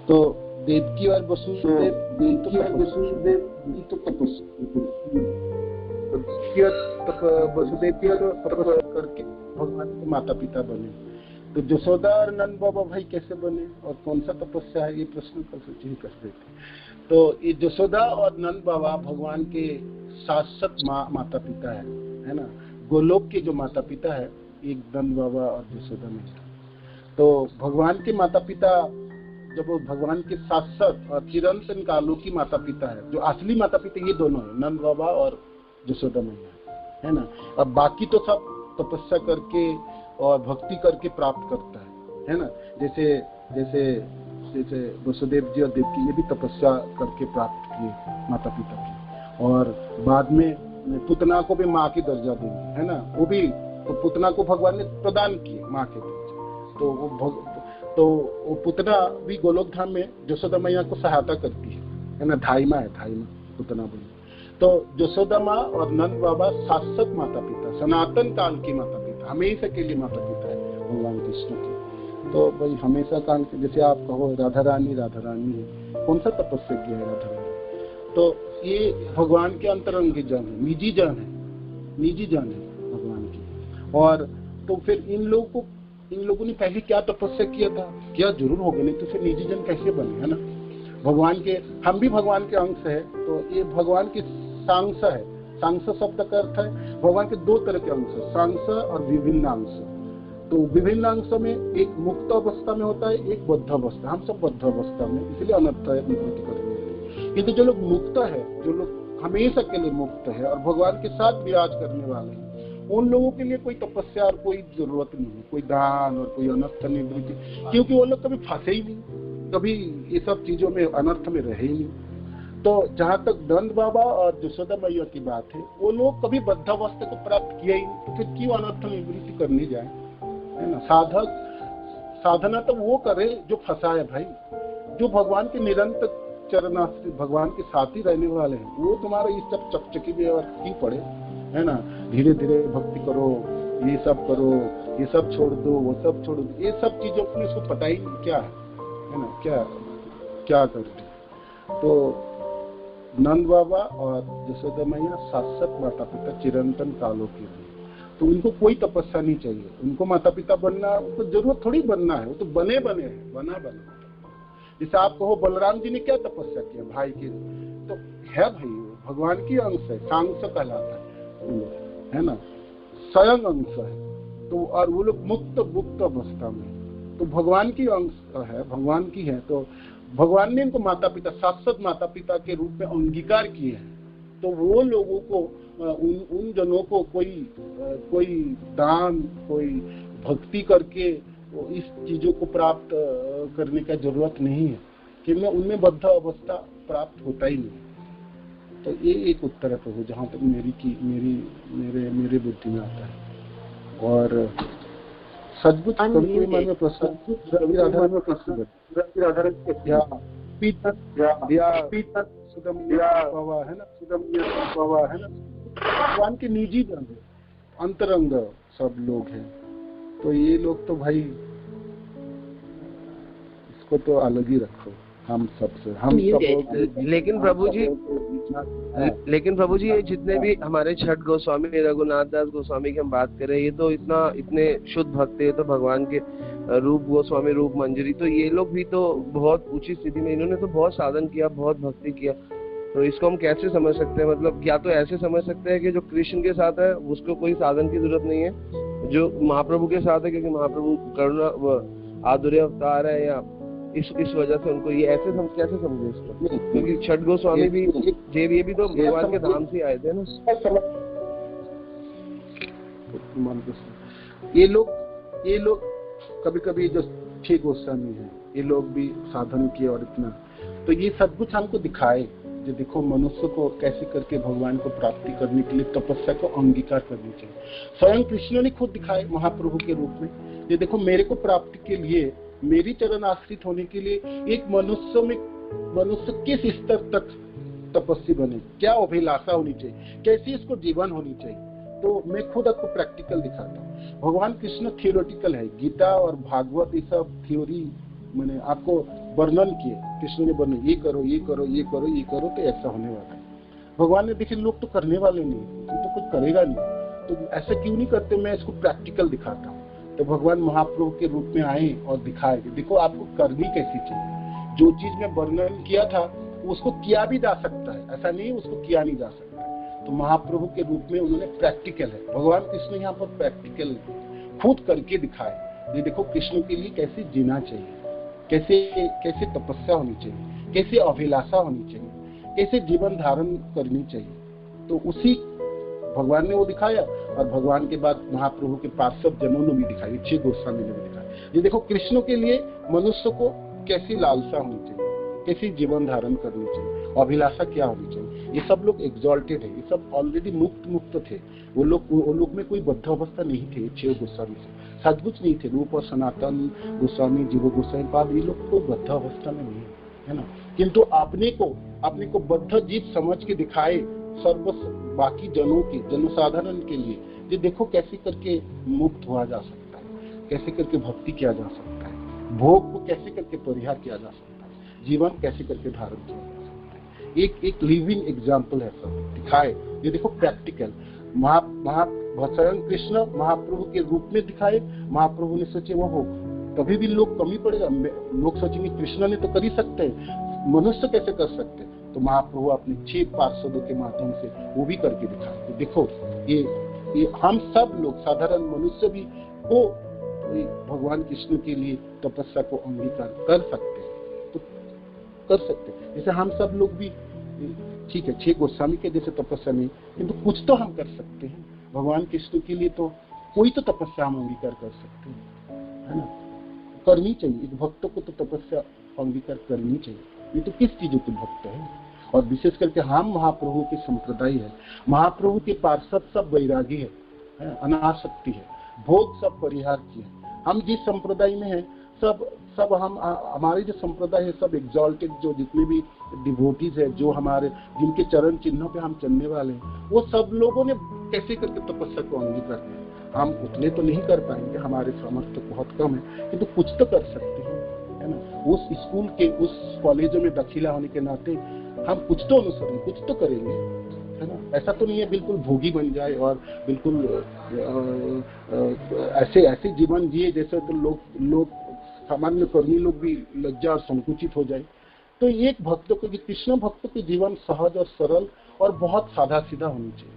तो देवकी और वसुदेव की तो वसुदेव की तपस्या करके भगवान के माता पिता बने। तो जसोदा और नंद बाबा भाई कैसे बने और कौन सा तपस्या है, ये प्रश्न कर देते। तो ये जसोदा और नंद बाबा भगवान के शाश्वत माता पिता है ना। गोलोक के जो माता पिता है एक नंद बाबा और जसोदा में। तो भगवान के माता पिता जब वो भगवान के शाश्वत और चिरंतन कालों की माता पिता है, जो असली माता पिता ये दोनों है, नंद बाबा और जसोदा मैया, है ना। अब बाकी तो सब तपस्या करके और भक्ति करके प्राप्त करता है ना। जैसे जैसे जैसे वसुदेव जी और देवकी ये भी तपस्या करके प्राप्त किए माता पिता की, और बाद में पुतना को भी माँ की दर्जा देंगे, है ना। वो भी तो पुतना को भगवान ने प्रदान किए माँ के दर्जा। तो वो पुतना भी गोलोक धाम में जसोदा मैया को सहायता करती है ना। धाइमा पुतना बोली। तो जसोदा माँ और नंद बाबा शाश्वत माता पिता, सनातन काल की माता पिता, हमेशा के लिए माता पिता है भगवान कृष्ण के। तो भाई हमेशा काल के, जैसे आप कहो राधा रानी है, कौन सा तपस्या किया है राधा रानी? तो ये भगवान के अंतरंगी जन है, निजी जन है भगवान की। और तो फिर इन लोगों ने पहले क्या तपस्या किया था, क्या जरूर हो गए, नहीं तो फिर निजी जन कैसे बने, है ना। भगवान के, हम भी भगवान के अंश है। तो ये भगवान की सांस है। सांस शब्द का अर्थ है भगवान के दो तरह के अंश है, सांस और विभिन्न अंश। तो विभिन्न अंश में एक मुक्त अवस्था में होता है, एक बद्ध अवस्था। हम सब बद्ध अवस्था में, इसलिए अनर्थ निवृत्ति करनी होती है। किंतु जो लोग मुक्त है, जो लोग हमेशा के लिए मुक्त है और भगवान के साथ विराज करने वाले हैं, उन लोगों के लिए कोई तपस्या और कोई जरूरत नहीं है, कोई दान और कोई अनर्थ निवृत्ति, क्योंकि वो लोग कभी फंसे ही नहीं, कभी ये सब चीजों में अनर्थ में रहे ही नहीं। तो जहाँ तक नंद बाबा और जसोदा मैया की बात है, वो लोग कभी बद्धावस्था को प्राप्त किया ही नहीं, तो फिर क्यों अनर्थ निवृत्ति करने जाए, है ना। साधना तो वो करे जो फंसा है भाई, जो भगवान के निरंतर चरणाश्रित, भगवान के साथ ही रहने वाले हैं, वो तुम्हारा इस सब चकचकी में और क्यों पड़े, है ना। धीरे धीरे भक्ति करो, ये सब करो, ये सब छोड़ दो, वो सब छोड़ दो, ये सब चीजों को इसको पता ही नहीं क्या है ना, क्या करते। तो नंद बाबा और जसोदा मैया शाश्वत माता पिता चिरंतन कालों के लिए। तो उनको कोई तपस्या नहीं चाहिए, उनको माता पिता बनना उनको जरूरत थोड़ी बनना है, वो तो बने हैं, बना। जैसे आप कहो बलराम जी ने क्या तपस्या किया भाई के, तो है भाई भगवान की अंश है, सांस कहलाता है, है ना, स्वयं अंश है। तो और वो लोग मुक्त अवस्था में, तो भगवान की अंश है, भगवान की है। तो भगवान ने इनको माता पिता, शाश्वत माता पिता के रूप में अंगीकार किए हैं। तो वो लोगों को उन जनों को कोई दान, कोई भक्ति करके इस चीजों को प्राप्त करने का जरूरत नहीं है, कि उनमें बद्ध अवस्था प्राप्त होता ही नहीं। तो ये एक उत्तर है प्रभु, जहाँ तक मेरे बुद्धि में आता है। और सचमुच कभी मन में प्रश्न है ना, भगवान के निजी जन अंतरंग सब लोग हैं। तो ये लोग तो भाई इसको तो अलग ही रखो, हम सबसे हम सब। लेकिन प्रभु जी ये जितने भी हमारे छठ गोस्वामी, रघुनाथ दास गोस्वामी की हम बात करें, ये तो इतने शुद्ध भक्त है, तो भगवान के रूप गोस्वामी, रूप मंजरी, तो ये लोग भी तो बहुत ऊंची स्थिति में, इन्होंने तो बहुत साधन किया, बहुत भक्ति किया। तो इसको हम कैसे समझ सकते हैं? मतलब या तो ऐसे समझ सकते हैं कि जो कृष्ण के साथ है उसको कोई साधन की जरूरत नहीं है, जो महाप्रभु के साथ है क्योंकि महाप्रभु करुणा आधुर्य अवतार है, या इस वजह से उनको ये ऐसे कैसे समझे इसको? क्योंकि छठ गोस्वामी भी ये भी तो भगवान के धाम से आए थे ना। ये लोग कभी जो छह गोस्वामी है, ये लोग भी साधन किए और इतना, तो ये सब कुछ हमको दिखाए जो देखो मनुष्य को कैसे करके भगवान को प्राप्ति करने के लिए तपस्या को अंगीकार करनी चाहिए। स्वयं कृष्ण ने खुद दिखाए महाप्रभु के रूप में, ये देखो मेरे को प्राप्ति के लिए, मेरी चरण आश्रित होने के लिए एक मनुष्य किस स्तर तक तपस्वी बने, क्या अभिलाषा होनी चाहिए, कैसी इसको जीवन होनी चाहिए। तो मैं खुद आपको प्रैक्टिकल दिखाता हूँ। भगवान कृष्ण थियोरेटिकल है, गीता और भागवत ये सब थ्योरी मैंने आपको वर्णन किए, कृष्ण ने वर्णन, ये करो ये करो ये करो ये करो तो ऐसा होने वाला है। भगवान ने देखे लोग तो करने वाले नहीं, तो कुछ करेगा नहीं, तो ऐसा क्यों नहीं करते, मैं इसको प्रैक्टिकल दिखाता हूँ। तो भगवान महाप्रभु के रूप में आए और दिखाए देखो आपको करनी कैसी चाहिए। जो चीज में वर्णन किया था उसको किया भी जा सकता है, ऐसा नहीं उसको किया नहीं जा सकता। तो महाप्रभु के रूप में उन्होंने प्रैक्टिकल है, भगवान कृष्ण यहाँ पर प्रैक्टिकल खुद करके दिखाए। ये देखो कृष्ण के लिए कैसे जीना चाहिए, कैसे तपस्या होनी चाहिए, कैसे अभिलाषा होनी चाहिए, कैसे जीवन धारण करनी चाहिए। तो उसी भगवान ने वो दिखाया, और भगवान के बाद महाप्रभु के पार्षद जनों ने भी दिखाई, छह गोस्वामी ने भी दिखाया। ये देखो कृष्ण के लिए मनुष्य को कैसी लालसा होनी चाहिए, कैसी जीवन धारण करनी चाहिए, अभिलाषा क्या होनी चाहिए। ये सब लोग एग्जॉल्टेड है, ये सब ऑलरेडी मुक्त थे। वो लोग में कोई बद्ध अवस्था नहीं थे। छह गोस्वामी से सचमुच नहीं थे, रूप और सनातन गोस्वामी, जीव गोस्वामी पाद, ये लोग कोई बद्ध अवस्था में नहीं है ना। किंतु अपने को बद्ध जीव समझ के दिखाए सर्व बाकी जनों के, जनसाधारण के लिए। ये देखो कैसे करके मुक्त हुआ जा सकता है, कैसे करके भक्ति किया जा सकता है, भोग को कैसे करके परिहार किया जा सकता है, जीवन कैसे करके धारण किया जा सकता है। एक लिविंग एग्जाम्पल है, सब दिखाए। ये देखो प्रैक्टिकल स्वयं कृष्ण महाप्रभु के रूप में दिखाए। महाप्रभु ने सोचे वो हो, कभी भी लोग कमी पड़ेगा, लोग सोचेंगे कृष्ण ने तो कर ही सकते हैं, मनुष्य कैसे कर सकते हैं। तो महाप्रभु अपने 6 पार्षदों के माध्यम से वो भी करके दिखाए। तो देखो ये हम सब लोग साधारण मनुष्य भी को भगवान कृष्ण के लिए तपस्या को अंगीकार कर सकते हैं, तो कर सकते हैं। जैसे हम सब लोग भी ठीक है 6 गोस्वामी के जैसे तपस्या नहीं, किंतु कुछ तो हम कर सकते हैं भगवान कृष्ण के लिए। तो कोई तो तपस्या हम अंगीकार कर सकते हैं, है ना, करनी चाहिए। एक भक्त को तो तपस्या अंगीकार करनी चाहिए। ये तो किस चीजों के भक्त है, और विशेष करके हम महाप्रभु के संप्रदाय है, महाप्रभु के पार्षद सब वैरागी है, अनासक्ति है, भोग सब परिहार किए। हम जिस संप्रदाय में है सब हम हमारे जो संप्रदाय है सब एग्जॉल्टेड, जो जितने भी डिवोटीज है, जो हमारे जिनके चरण चिन्हों पे हम चलने वाले हैं, वो सब लोगों ने कैसे करके तपस्या को अंगीकार किया। हम उतने तो नहीं कर पाएंगे, हमारे सामर्थ्य बहुत कम है, किंतु कुछ तो कर सकते हैं, है ना। उस स्कूल के, उस कॉलेजों में दाखिला होने के नाते हम कुछ तो अनुसरण, कुछ तो करेंगे, है ना। ऐसा तो नहीं है बिल्कुल भोगी बन जाए और बिल्कुल ऐसे जीवन जिए जैसे तो लोग सामान्य कर्मी लोग भी लज्जा और संकुचित हो जाए। तो एक भक्तों को, कृष्ण भक्तों के जीवन सहज और सरल और बहुत सादा सीधा होनी चाहिए,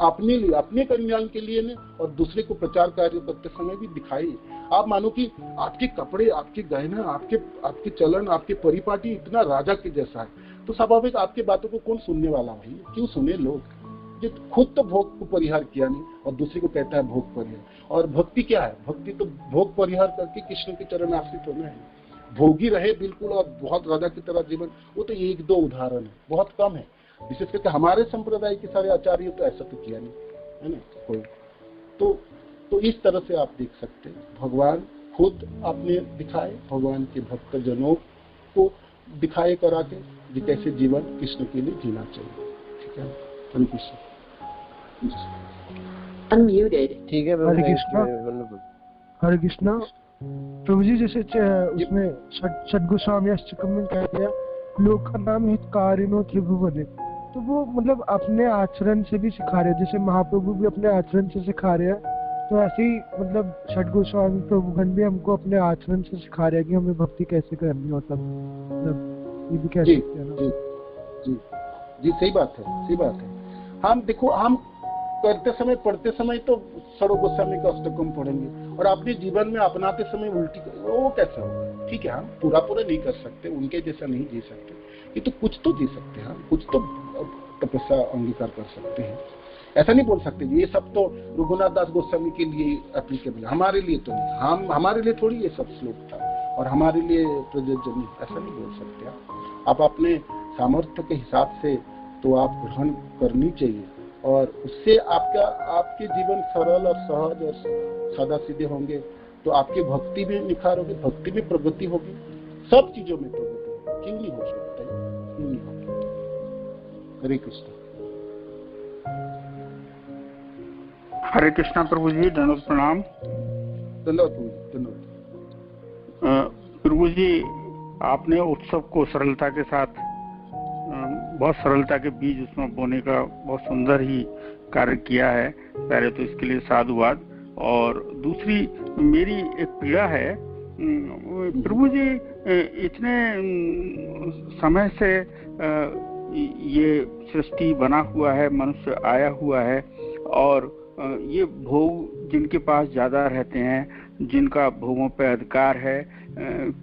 अपने लिए, अपने कल्याण के लिए नहीं, और दूसरे को प्रचार कार्य करते समय भी दिखाई। आप मानो कि आपके कपड़े, आपके गहना, आपके चलन, आपके परिपाटी इतना राजा के जैसा है, तो स्वाभाविक आपके बातों को कौन सुनने वाला भाई, क्यों सुने लोग। जो खुद तो भोग को परिहार किया नहीं और दूसरे को कहता है भोग परिहार। और भक्ति क्या है? भक्ति तो भोग परिहार करके कृष्ण के चरण आश्रित होना है। भोगी रहे बिल्कुल और बहुत राजा की तरह जीवन, वो तो एक दो उदाहरण है, बहुत कम है। विशेष करके हमारे संप्रदाय के सारे आचार्य तो ऐसा तो किया नहीं है ना कोई। तो इस तरह से आप देख सकते हैं, भगवान खुद आपने दिखाए, भगवान के भक्त जनों को दिखाए करा के कि कैसे जीवन कृष्ण के लिए जीना चाहिए। ठीक है, हरे कृष्ण। अनम्यूटेड। ठीक है, हरे कृष्णा। हरे कृष्णा। प्रभु जी जैसे उसमें षड गोस्वामी अष्टकम में कह दिया, लोक का नाम हितकारिणो त्रिभुवने, तो वो मतलब अपने आचरण से भी सिखा रहे हैं, जैसे महाप्रभु भी अपने आचरण से सिखा रहे हैं, तो ऐसे ही मतलब षड गोस्वामी प्रभुगण भी हमको अपने आचरण से सिखा रहे हैं कि हमें भक्ति कैसे करनी, मतलब ये भी कह सकते हैं ना। जी सही बात है। हम देखो, हम करते समय, पढ़ते समय तो षड गोस्वामी का अष्टकम पढ़ेंगे और अपने जीवन में अपनाते समय उल्टी, वो कैसा होगा? ठीक है, हम पूरा नहीं कर सकते, उनके जैसा नहीं जी सकते, ये तो कुछ तो जी सकते हैं, हम कुछ तो तपस्या अंगीकार कर सकते हैं। ऐसा नहीं बोल सकते ये सब तो रघुनाथ दास गोस्वामी के लिए एप्लीकेबल है, हमारे लिए तो नहीं। हमारे लिए थोड़ी ये सब श्लोक था और हमारे लिए प्रयोज्य नहीं, ऐसा नहीं बोल सकते। आप अपने सामर्थ्य के हिसाब से तो आप ग्रहण करनी चाहिए और उससे आपके जीवन सरल और सहज और सादा सीधे होंगे, तो आपकी भक्ति भी निखार होगी, भक्ति में प्रगति होगी, सब चीजों में प्रगति होगी। क्यों नहीं हो सकता है? क्यों नहीं हो सकता? हरे कृष्ण। हरे कृष्णा प्रभु जी, धन्यवाद, प्रणाम। धन्यवाद। प्रभु जी, आपने उत्सव को सरलता के साथ, बहुत सरलता के बीज उसमें बोने का बहुत सुंदर ही कार्य किया है। पहले तो इसके लिए साधुवाद। और दूसरी मेरी एक पीड़ा है, प्रभु जी इतने समय से ये सृष्टि बना हुआ है, मनुष्य आया हुआ है, और ये भोग जिनके पास ज्यादा रहते हैं, जिनका भोगों पे अधिकार है,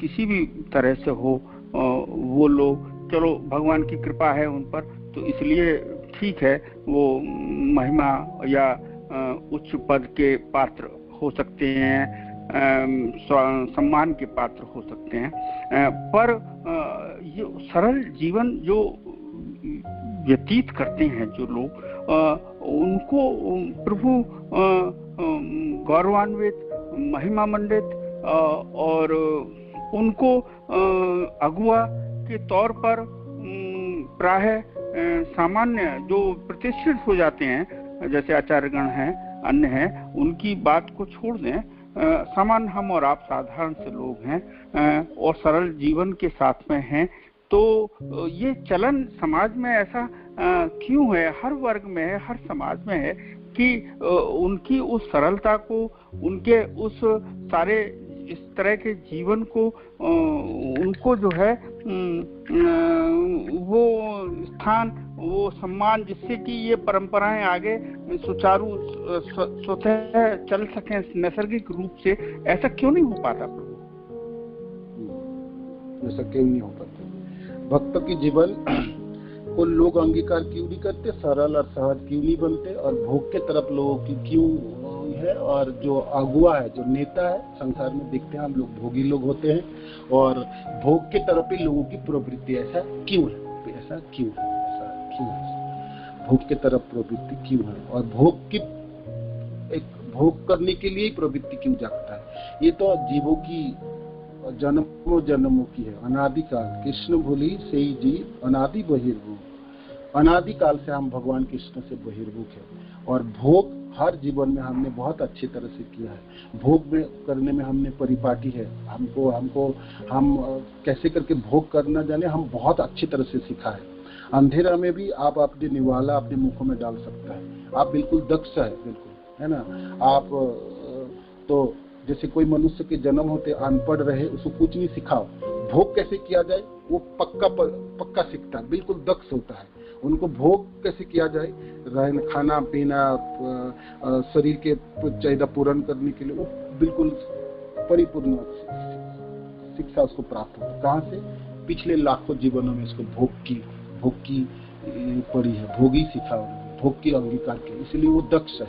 किसी भी तरह से हो, वो लोग, चलो भगवान की कृपा है उन पर, तो इसलिए ठीक है, वो महिमा या उच्च पद के पात्र हो सकते हैं, सम्मान के पात्र हो सकते हैं, पर ये सरल जीवन जो व्यतीत करते हैं जो लोग, उनको प्रभु गौरवान्वित, महिमा मंडित और उनको अगुआ के तौर पर प्राय सामान्य जो प्रतिष्ठित हो जाते हैं, जैसे आचार्यगण हैं, अन्य हैं, उनकी बात को छोड़ दें, सामान्य हम और आप साधारण से लोग हैं और सरल जीवन के साथ में हैं, तो ये चलन समाज में ऐसा क्यों है? हर वर्ग में है, हर समाज में है कि उनकी उस सरलता को, उनके उस सारे इस तरह के जीवन को, उनको जो है वो स्थान, वो सम्मान, जिससे कि ये परंपराएं आगे सुचारू स्वतः चल सकें नैसर्गिक रूप से, ऐसा क्यों नहीं हो पाता प्रभु? ऐसा क्यों नहीं हो पाता? भक्तों के जीवन को लोग अंगीकार क्यों नहीं करते, सरल और सहज क्यों नहीं बनते, और भोग के तरफ लोगों की क्यों है, और जो अगुआ है, जो नेता है, संसार में देखते हैं हम लोग भोगी लोग होते हैं, और भोग के तरफ ही लोगों की प्रवृत्ति ऐसा क्यों है? भोग के तरफ प्रवृत्ति क्यों है, और भोग करने के लिए प्रवृत्ति क्यों जागता है? ये तो जीवों की जन्मों की है, अनादिकाल। कृष्ण भूली से ही जीव अनादि बहिर्भूत, अनादिकाल से हम भगवान कृष्ण से बहिर्भूत है, और भोग हर जीवन में हमने बहुत अच्छी तरह से किया है। भोग में करने में हमने परिपाटी है, हम कैसे करके भोग करना जाने, हम बहुत अच्छी तरह से सीखा है। अंधेरा में भी आप अपने निवाला अपने मुखों में डाल सकता है। आप बिल्कुल दक्ष है, बिल्कुल, है ना। आप तो जैसे कोई मनुष्य के जन्म होते अनपढ़ रहे, उसको कुछ नहीं सिखाओ, भोग कैसे किया जाए वो पक्का सीखता है, बिल्कुल दक्ष होता है। उनको भोग कैसे किया जाए, रहना खाना पीना शरीर के चाहिए पूर्ण करने के लिए वो बिल्कुल परिपूर्ण शिक्षा उसको प्राप्त होती है। कहाँ से? पिछले लाखों जीवनों में इसको भोग की पड़ी है, भोग ही सीखा, भोग की अंगीकार की, इसलिए वो दक्ष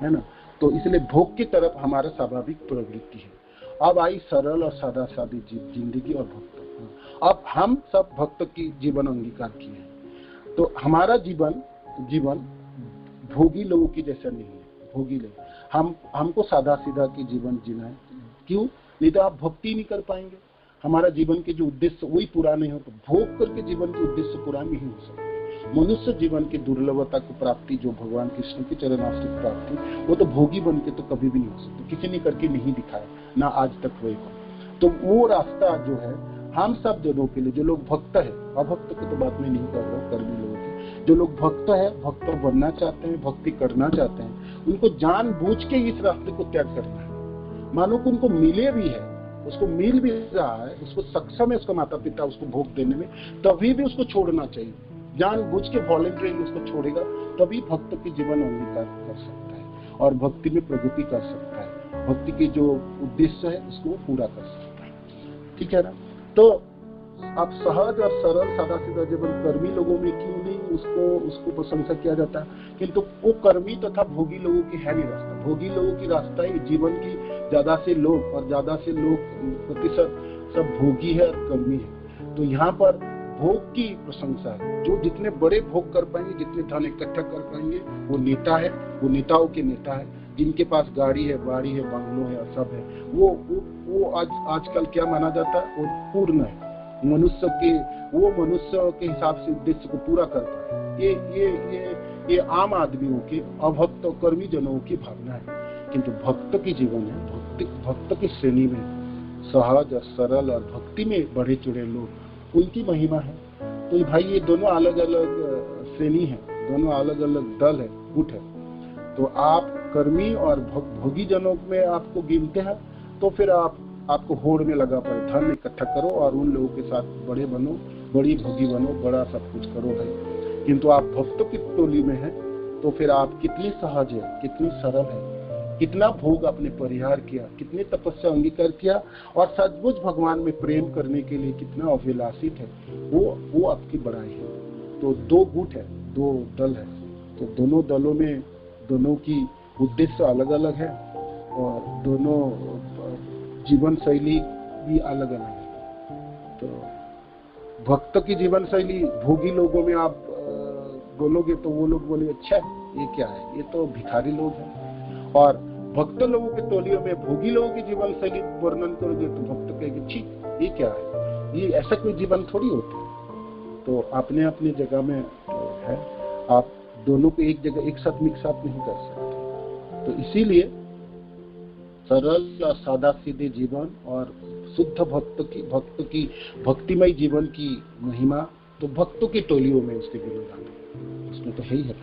है ना। तो इसलिए भोग की तरफ हमारा स्वाभाविक प्रवृत्ति है। अब आई सरल और सादा सादी जिंदगी और भक्त। अब हम सब भक्त की जीवन अंगीकार किए हैं, तो हमारा जीवन भोगी लोगों की जैसा नहीं है। भोगी लोग हमको सादा सीधा की जीवन जीना है। क्यों? नहीं तो आप भक्ति नहीं कर पाएंगे। हमारा जीवन के जो उद्देश्य वही पूरा नहीं हो, तो भोग करके जीवन के उद्देश्य पूरा नहीं हो सकता। मनुष्य जीवन की दुर्लभता को प्राप्ति जो भगवान कृष्ण की चरणाश्रित प्राप्ति, वो तो भोगी बन के तो कभी भी नहीं हो सकती, किसी ने करके नहीं दिखाया, ना आज तक हुए को। तो वो रास्ता जो है हम सब जनों के लिए, जो लोग भक्त है, अभक्त की तो बात मैं नहीं कर रहा हूँ, कर्मी लोगों की, जो लोग भक्त है, भक्त बनना चाहते हैं, भक्ति करना चाहते हैं, उनको जानबूझ के इस रास्ते को त्याग करना है। मानो कि उनको मिले भी है, उसको मिल भी रहा है, उसको सक्षम है उसका माता पिता उसको भोग देने में, तभी भी उसको छोड़ना चाहिए। जानबूझ के वॉलंटरी उसको छोड़ेगा, तभी भक्त की जीवन अंगीकार कर सकता है और भक्ति में प्रगति कर सकता है। भक्ति के जो उद्देश्य है उसको वो पूरा कर सकता है। ठीक है ना। तो आप सहज और सरल सादा सीधा जीवन कर्मी लोगों में क्यों नहीं उसको प्रशंसा किया जाता है, किंतु वो कर्मी तथा भोगी लोगों की है नहीं रास्ता। भोगी लोगों की रास्ता है जीवन की ज्यादा से लोग प्रतिशत सब भोगी है और कर्मी है। तो यहाँ पर भोग की प्रशंसा है। जो जितने बड़े भोग कर पाएंगे, जितने धन इकट्ठा कर पाएंगे, वो नेता है, वो नेताओं के नेता है। जिनके पास गाड़ी है, बाड़ी है, बंगलो है और सब है, वो आजकल क्या माना जाता है, वो पूर्ण है। मनुष्य के हिसाब से उद्देश्य को पूरा करता है। ये आम आदमियों के, अभक्त और कर्मी जनों की भावना है। किंतु भक्त की जीवन है, भक्त की श्रेणी में सहज और सरल और भक्ति में बढ़े चुड़े लोग, उनकी महिमा है। तो भाई ये दोनों अलग अलग श्रेणी है, दोनों अलग अलग दल है, गुट है। तो आप कर्मी और भोगी जनों में आपको गिनते हैं, तो फिर आपको होड़ में लगा पड़े, धन इकट्ठा करो और उन लोगों के साथ बड़े बनो, बड़ी भोगी बनो, बड़ा सब कुछ करो भाई। किंतु आप भक्तों की टोली में हैं, तो फिर आप कितनी सहज है, कितनी सरल है, कितना भोग आपने परिहार किया, कितनी तपस्या अंगीकार किया और सचमुच भगवान में प्रेम करने के लिए कितना अभिलाषित है, वो आपकी बड़ाई है। तो दो गुट है, दो दल है, तो दोनों दलों में दोनों की उद्देश्य अलग अलग है और दोनों जीवन शैली भी अलग अलग है। तो भक्त की जीवन शैली भोगी लोगों में आप बोलोगे तो वो लोग बोले अच्छा ये क्या है, ये तो भिखारी लोग हैं। और भक्त लोगों के टोलियों में भोगी लोगों की जीवन शैली वर्णन करोगे तो भक्त कहेंगे ठीक ये क्या है, ये ऐसा कोई जीवन थोड़ी होता है। तो अपने अपनी जगह में है, आप दोनों को एक जगह एक साथ मिक्स अप नहीं कर सकते। तो इसीलिए सरल और सादा सीधे जीवन और शुद्ध भक्त की भक्तिमय जीवन की महिमा तो भक्तों की टोलियों में उसके गुणगान, उसमें तो है ही है।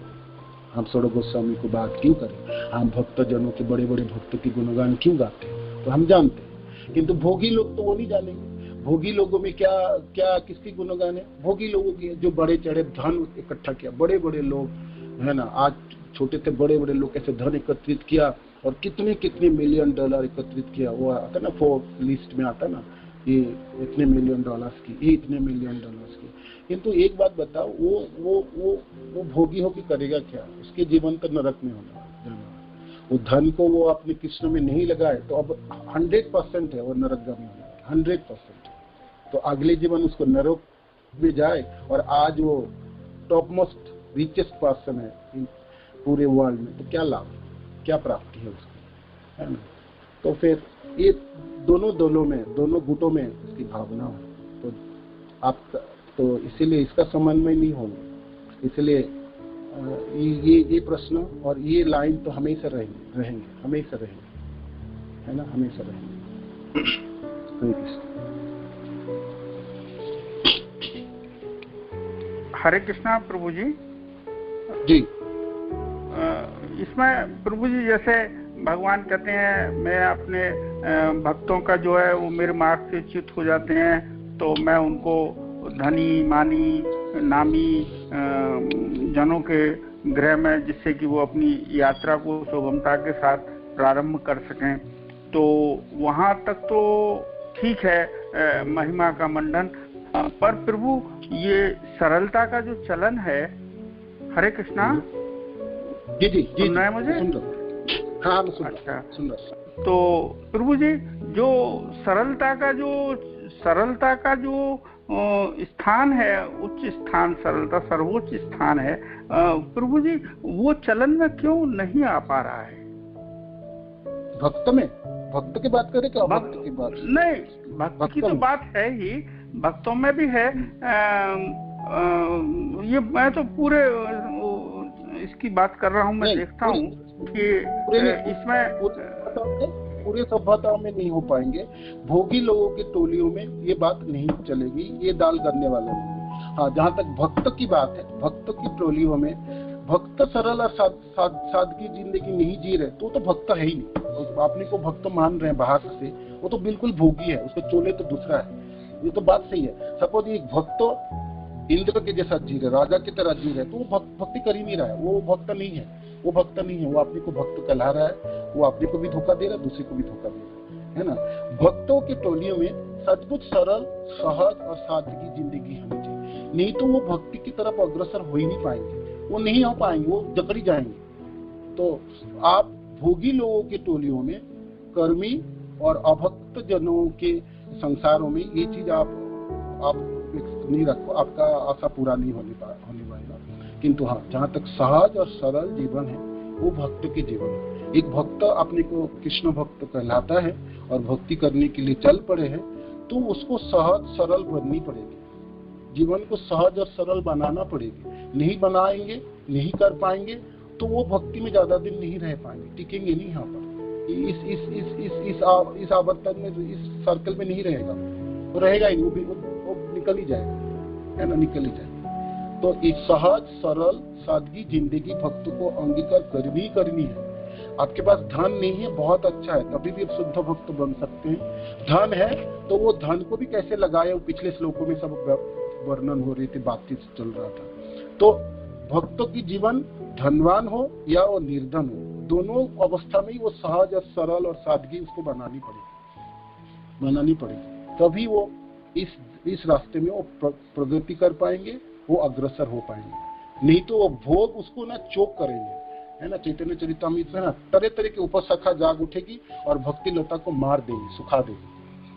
हम सौरभ गोस्वामी को बात क्यों करें, हम भक्त जनों के बड़े बड़े भक्तों की गुणगान क्यों गाते हैं, तो हम जानते हैं। किंतु भोगी लोग तो वो नहीं जानेंगे। भोगी लोगों में क्या किसकी गुणगान है, भोगी लोगों की, जो बड़े चढ़े धन इकट्ठा किया, बड़े बड़े लोग है ना, आज छोटे थे बड़े बड़े लोग कैसे धन एकत्रित किया और कितने $1 मिलियन एकत्रित किया। वो आता ना फोर्ब्स लिस्ट में आता ना, ये $1 मिलियन की, ये $1 मिलियन की। किंतु एक बात बताओ, वो भोगी होकर करेगा क्या, उसके जीवन तो नरक में होना। वो धन को वो अपने कृष्ण में नहीं लगाए तो अब 100% है वो नरकगामी होना, 100%। तो अगले जीवन उसको नरक में जाए और आज वो टॉप मोस्ट रिचेस्ट पर्सन है पूरे वर्ल्ड में, तो क्या लाभ, क्या प्राप्ति है उसको, है ना। तो फिर ये दोनों दलों में, दोनों गुटों में इसकी भावना है। तो आप तो इसीलिए इसका समन्वय नहीं होगा। इसलिए ये प्रश्न और ये लाइन तो हमेशा रहेंगे, है ना, हमेशा रहेंगे। हरे कृष्ण। हरे कृष्णा प्रभु जी। जी। इसमें प्रभु जी जैसे भगवान कहते हैं मैं अपने भक्तों का जो है वो मेरे मार्ग से च्युत हो जाते हैं तो मैं उनको धनी मानी नामी जनों के गृह में, जिससे कि वो अपनी यात्रा को सुगमता के साथ प्रारंभ कर सकें। तो वहां तक तो ठीक है महिमा का मंडन, पर प्रभु ये सरलता का जो चलन है, हरे कृष्णा। जी जी जी, सुन रहे हैं मुझे? सुन रहा। हाँ मैं सुन रहा। अच्छा, सुन रहा। तो प्रभु जी जो सरलता का जो स्थान है, उच्च स्थान, सरलता सर्वोच्च स्थान है, प्रभु जी वो चलन में क्यों नहीं आ पा रहा है? भक्त में, भक्त की बात करें क्या? भक्त की बात नहीं, भक्त की तो बात है ही, भक्तों में भी है। ये मैं तो पूरे इसकी बात कर रहा हूँ। मैं देखता हूँ कि इसमें पूरे सभ्यताओं में नहीं हो पाएंगे। भोगी लोगों की टोलियों में ये बात नहीं चलेगी, ये दाल करने वाला नहीं। हाँ, जहाँ तक भक्त की बात है, भक्त की टोलियों में भक्त सरल और सादगी जिंदगी नहीं जी रहे तो भक्त है ही नहीं। अपने को भक्त मान रहे हैं बाहर से, वो तो बिल्कुल भोगी है, उसको चोले तो दूसरा है। ये तो बात सही है। सपोज एक भक्त इंद्र के जैसा जी रहे, राजा की तरह जी रहे, तो वो भक्ति कर ही नहीं रहा है, वो भक्त नहीं है। वो भक्त नहीं है, वो अपने को भक्त कहला रहा है, वो अपने को भी धोखा दे रहा है, दूसरे को भी धोखा दे रहा है ना। भक्तों की टोलियों में सचमुच सरल, सहज और सादगी जिंदगी होनी चाहिए, नहीं तो वो भक्ति की तरफ अग्रसर हो ही नहीं पाएंगे, वो नहीं हो पाएंगे, वो जकड़ी जाएंगे। तो आप भोगी लोगों की टोलियों में, कर्मी और अभक्त जनों के संसारों में ये चीज आप नहीं रखो, आपका आशा पूरा नहीं होने पाएगा। किंतु हाँ, जहाँ तक सहज और सरल जीवन है वो भक्त के जीवन है। एक भक्त अपने को कृष्ण भक्त कहलाता है और भक्ति करने के लिए चल पड़े हैं, तो उसको सहज सरल बननी पड़ेगी, जीवन को सहज और सरल बनाना पड़ेगी। नहीं बनाएंगे, नहीं कर पाएंगे तो वो भक्ति में ज्यादा दिन नहीं रह पाएंगे, टिकेंगे नहीं यहाँ पर। इस आवर्तन में, इस सर्कल में नहीं रहेगा, वो रहेगा ही, वो निकल ही जाएगा, है ना, निकल ही जाएगा। तो इस सहज सरल सादगी जिंदगी भक्त को अंगीकार करनी है। आपके पास धन नहीं है, बहुत अच्छा है, तभी भी आप शुद्ध भक्त बन सकते हैं। धन है तो वो धन को भी कैसे लगाए, वो पिछले श्लोकों में सब वर्णन हो रही थी, बातचीत चल रहा था। तो भक्तों की जीवन धनवान हो या वो निर्धन हो, दोनों अवस्था में ही वो सहज और सरल और सादगी उसको बनानी पड़ेगी, तभी वो इस रास्ते में वो प्रगति कर पाएंगे, वो अग्रसर हो पाएंगे। नहीं तो वो भोग उसको ना चोक करेंगे, है ना। चैतन्य चरितामृत में ना तरह तरह की उपशाखा जाग उठेगी और भक्ति लता को मार देगी, सुखा देगी,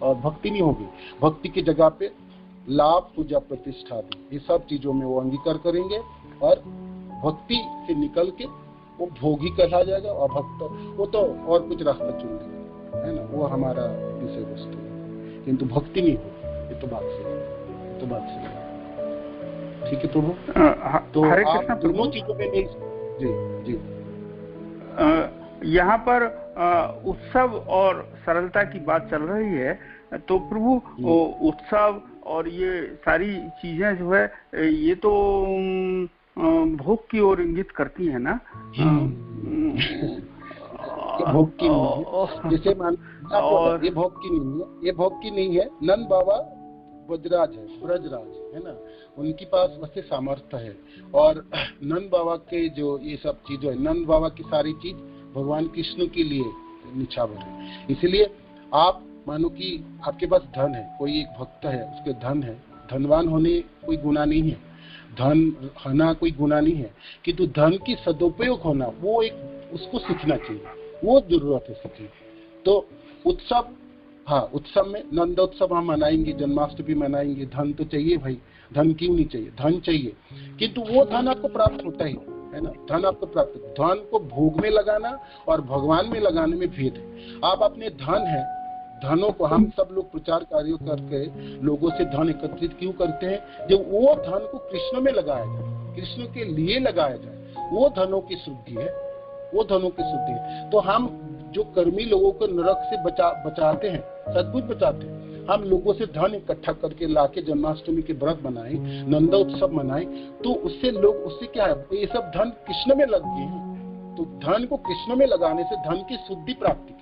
और भक्ति नहीं होगी। भक्ति की जगह पे लाभ, पूजा, प्रतिष्ठा आदि ये सब चीजों में वो अंगीकार करेंगे और भक्ति से निकल के वो भोगी कहला जाएगा, और भक्त वो तो और कुछ रास्ता चुन लेगा, है ना, वो हमारा विषय वस्तु है। किंतु भक्ति नहीं होगी, ये तो बात सही है, ठीक है प्रभु। तो आप दोनों चीजों में नहीं। जी जी। यहाँ पर उत्सव और सरलता की बात चल रही है, तो प्रभु उत्सव और ये सारी चीजें जो है ये तो भोग की ओर इंगित करती है ना। भोग की नहीं है, जैसे और ये भोग की नहीं है, ये भोग की नहीं है। नंद बाबा ब्रजराज है ना, उनके पास वैसे सामर्थ्य है, और नंद बाबा के जो ये सब चीजें है, नंद बाबा की सारी चीज भगवान कृष्ण के लिए निछावर है। इसलिए आप मानो कि आपके पास धन है, कोई एक भक्त है, उसके धन है, धनवान होने कोई गुनाह नहीं है, धन होना कोई गुनाह नहीं है, किंतु धन की सदुपयोग होना वो एक उसको सीखना चाहिए, वो जरूरत है सीखने। तो उत्सव, हाँ उत्सव में नंदोत्सव हम मनाएंगे, जन्माष्टमी मनाएंगे, धन तो चाहिए भाई, धन क्यों नहीं चाहिए, धन चाहिए, किंतु वो धन आपको प्राप्त होता ही है ना, धन आपको प्राप्त। धन को भोग में लगाना और भगवान में लगाने में भेद है। आप अपने धन है, धनों को हम सब लोग प्रचार कार्यों करके लोगों से धन एकत्रित क्यों करते हैं, जब वो धन को कृष्ण में लगाया जाए, कृष्ण के लिए लगाया जाए, वो धनों की शुद्धि है, वो धनों की शुद्धि है। तो हम जो कर्मी लोगों को नरक से बचाते हैं, सचमुच बचाते हैं, हम लोगों से धन इकट्ठा करके लाके जन्माष्टमी के व्रत बनाए, नंदोत्सव मनाए, तो उससे क्या है, ये सब धन कृष्ण में लग गए हैं। तो धन को कृष्ण में लगाने से धन की शुद्धि प्राप्त की,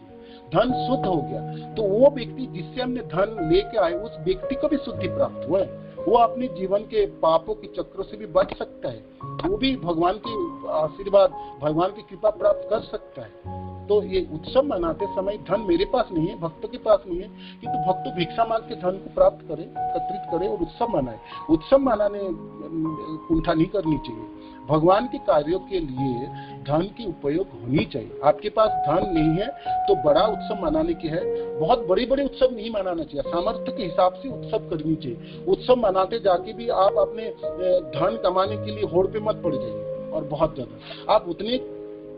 धन शुद्ध हो गया, तो वो व्यक्ति जिससे हमने धन लेके आए उस व्यक्ति को भी शुद्धि प्राप्त हुआ है। वो अपने जीवन के पापों के चक्रों से भी बच सकता है, वो भी भगवान की आशीर्वाद, भगवान की कृपा प्राप्त कर सकता है। तो ये उत्सव मनाते समय धन मेरे पास नहीं है, भक्तों के पास नहीं है, किंतु भक्त भिक्षा मांग के धन को प्राप्त करे, एकत्रित करे और उत्सव मनाए। उत्सव मनाने कुंठा नहीं करनी चाहिए। भगवान के कार्यों के लिए धन की उपयोग होनी चाहिए। आपके पास धन नहीं है तो बड़ा उत्सव मनाने की है, बहुत बड़े बड़े उत्सव नहीं मनाना चाहिए, सामर्थ्य के हिसाब से उत्सव करनी चाहिए। उत्सव मनाते जाके भी आप अपने धन कमाने के लिए होड़ पे मत पड़ जाइए, और बहुत ज्यादा आप उतने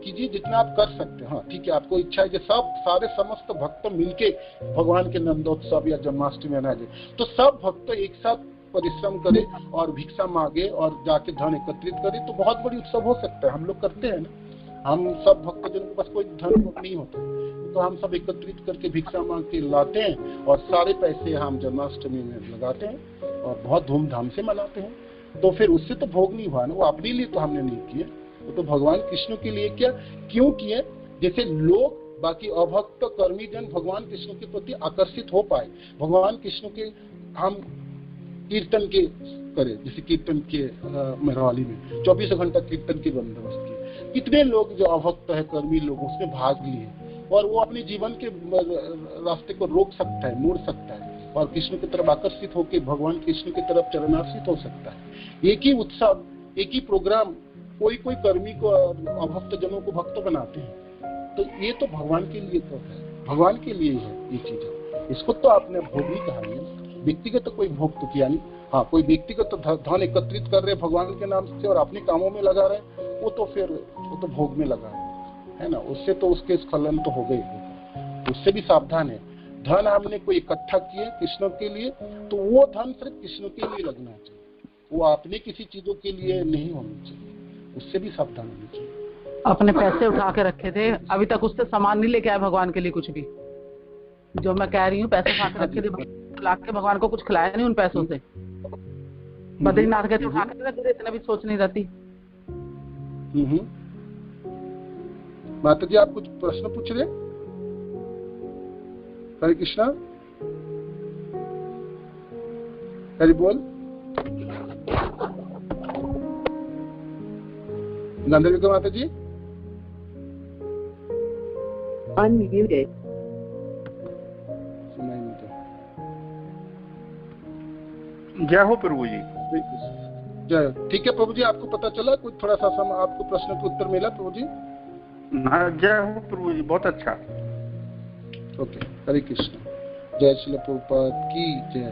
कीजिए जितना आप कर सकते हैं। हाँ ठीक है, आपको इच्छा है कि सब सारे समस्त भक्त मिलके भगवान के नंदोत्सव या जन्माष्टमी मनाए जाए, तो सब भक्त एक साथ परिश्रम करे और भिक्षा मांगे और जाके धन एकत्रित करे, तो बहुत बड़ी उत्सव हो सकता है। हम लोग करते हैं ना, हम सब भक्तजन के पास कोई धन नहीं होता, तो हम सब एकत्रित करके भिक्षा मांग के लाते हैं और सारे पैसे हम जन्माष्टमी में लगाते हैं और बहुत धूमधाम से मनाते हैं। तो फिर उससे तो भोग नहीं हुआ ना, वो अपने लिए तो हमने नहीं किए, वो तो भगवान कृष्ण के लिए क्या क्यों किए, जैसे लोग बाकी अभक्त कर्मी जन भगवान कृष्ण के प्रति आकर्षित हो पाए। भगवान कृष्ण के हम कीर्तन के करे, जैसे कीर्तन के मेहरवाली में 24 घंटा कीर्तन की बंदोबस्त की, कितने लोग जो अभक्त है कर्मी लोग उसमें भाग लिए और वो अपने जीवन के रास्ते को रोक सकता है, मोड़ सकता है और कृष्ण की तरफ आकर्षित होकर भगवान कृष्ण की तरफ चरणार्थित हो सकता है। एक ही उत्सव, एक ही प्रोग्राम कोई कोई कर्मी को अभक्त जनों को भक्त बनाते हैं, तो ये तो भगवान के लिए तो है, भगवान के लिए है ये चीज। इसको तो आपने भोग नहीं कहा है, व्यक्तिगत तो कोई भोग तो किया नहीं। हाँ, कोई व्यक्तिगत तो धन एकत्रित कर रहे भगवान के नाम से और अपने कामों में लगा रहे, वो तो भोग में लगा है ना, उससे तो उसके स्खलन तो हो गई, उससे भी सावधान है। धन हमने कोई इकट्ठा किए कृष्ण के लिए, तो वो धन सिर्फ कृष्ण के लिए लगना चाहिए, वो अपने किसी चीजों के लिए नहीं होनी चाहिए, उससे भी सावधान होनी चाहिए। अपने पैसे उठा के रखे थे, अभी तक उससे सामान नहीं लेके आए भगवान के लिए कुछ भी। जो मैं कह रही हूँ, पैसे उठा के रखे थे, लाख के भगवान को कुछ खिलाया नहीं उन पैसों से। बद्रीनाथ गए थे, उठा के रखे थे, इतना भी सोच नहीं रहती। माता जी आप कुछ प्रश्न पूछ रहे? हरे कृष्णा, हरि बोल। गांधर्वी को माता जी अनम्यूटेड। जय हो प्रभु जी। जय। ठीक है प्रभु जी, आपको पता चला कुछ थोड़ा सा समय आपको प्रश्न का उत्तर मिला प्रभु जी? जय हो प्रभु जी, बहुत अच्छा। ओके, हरे कृष्ण। जय श्री प्रभुपाद की जय।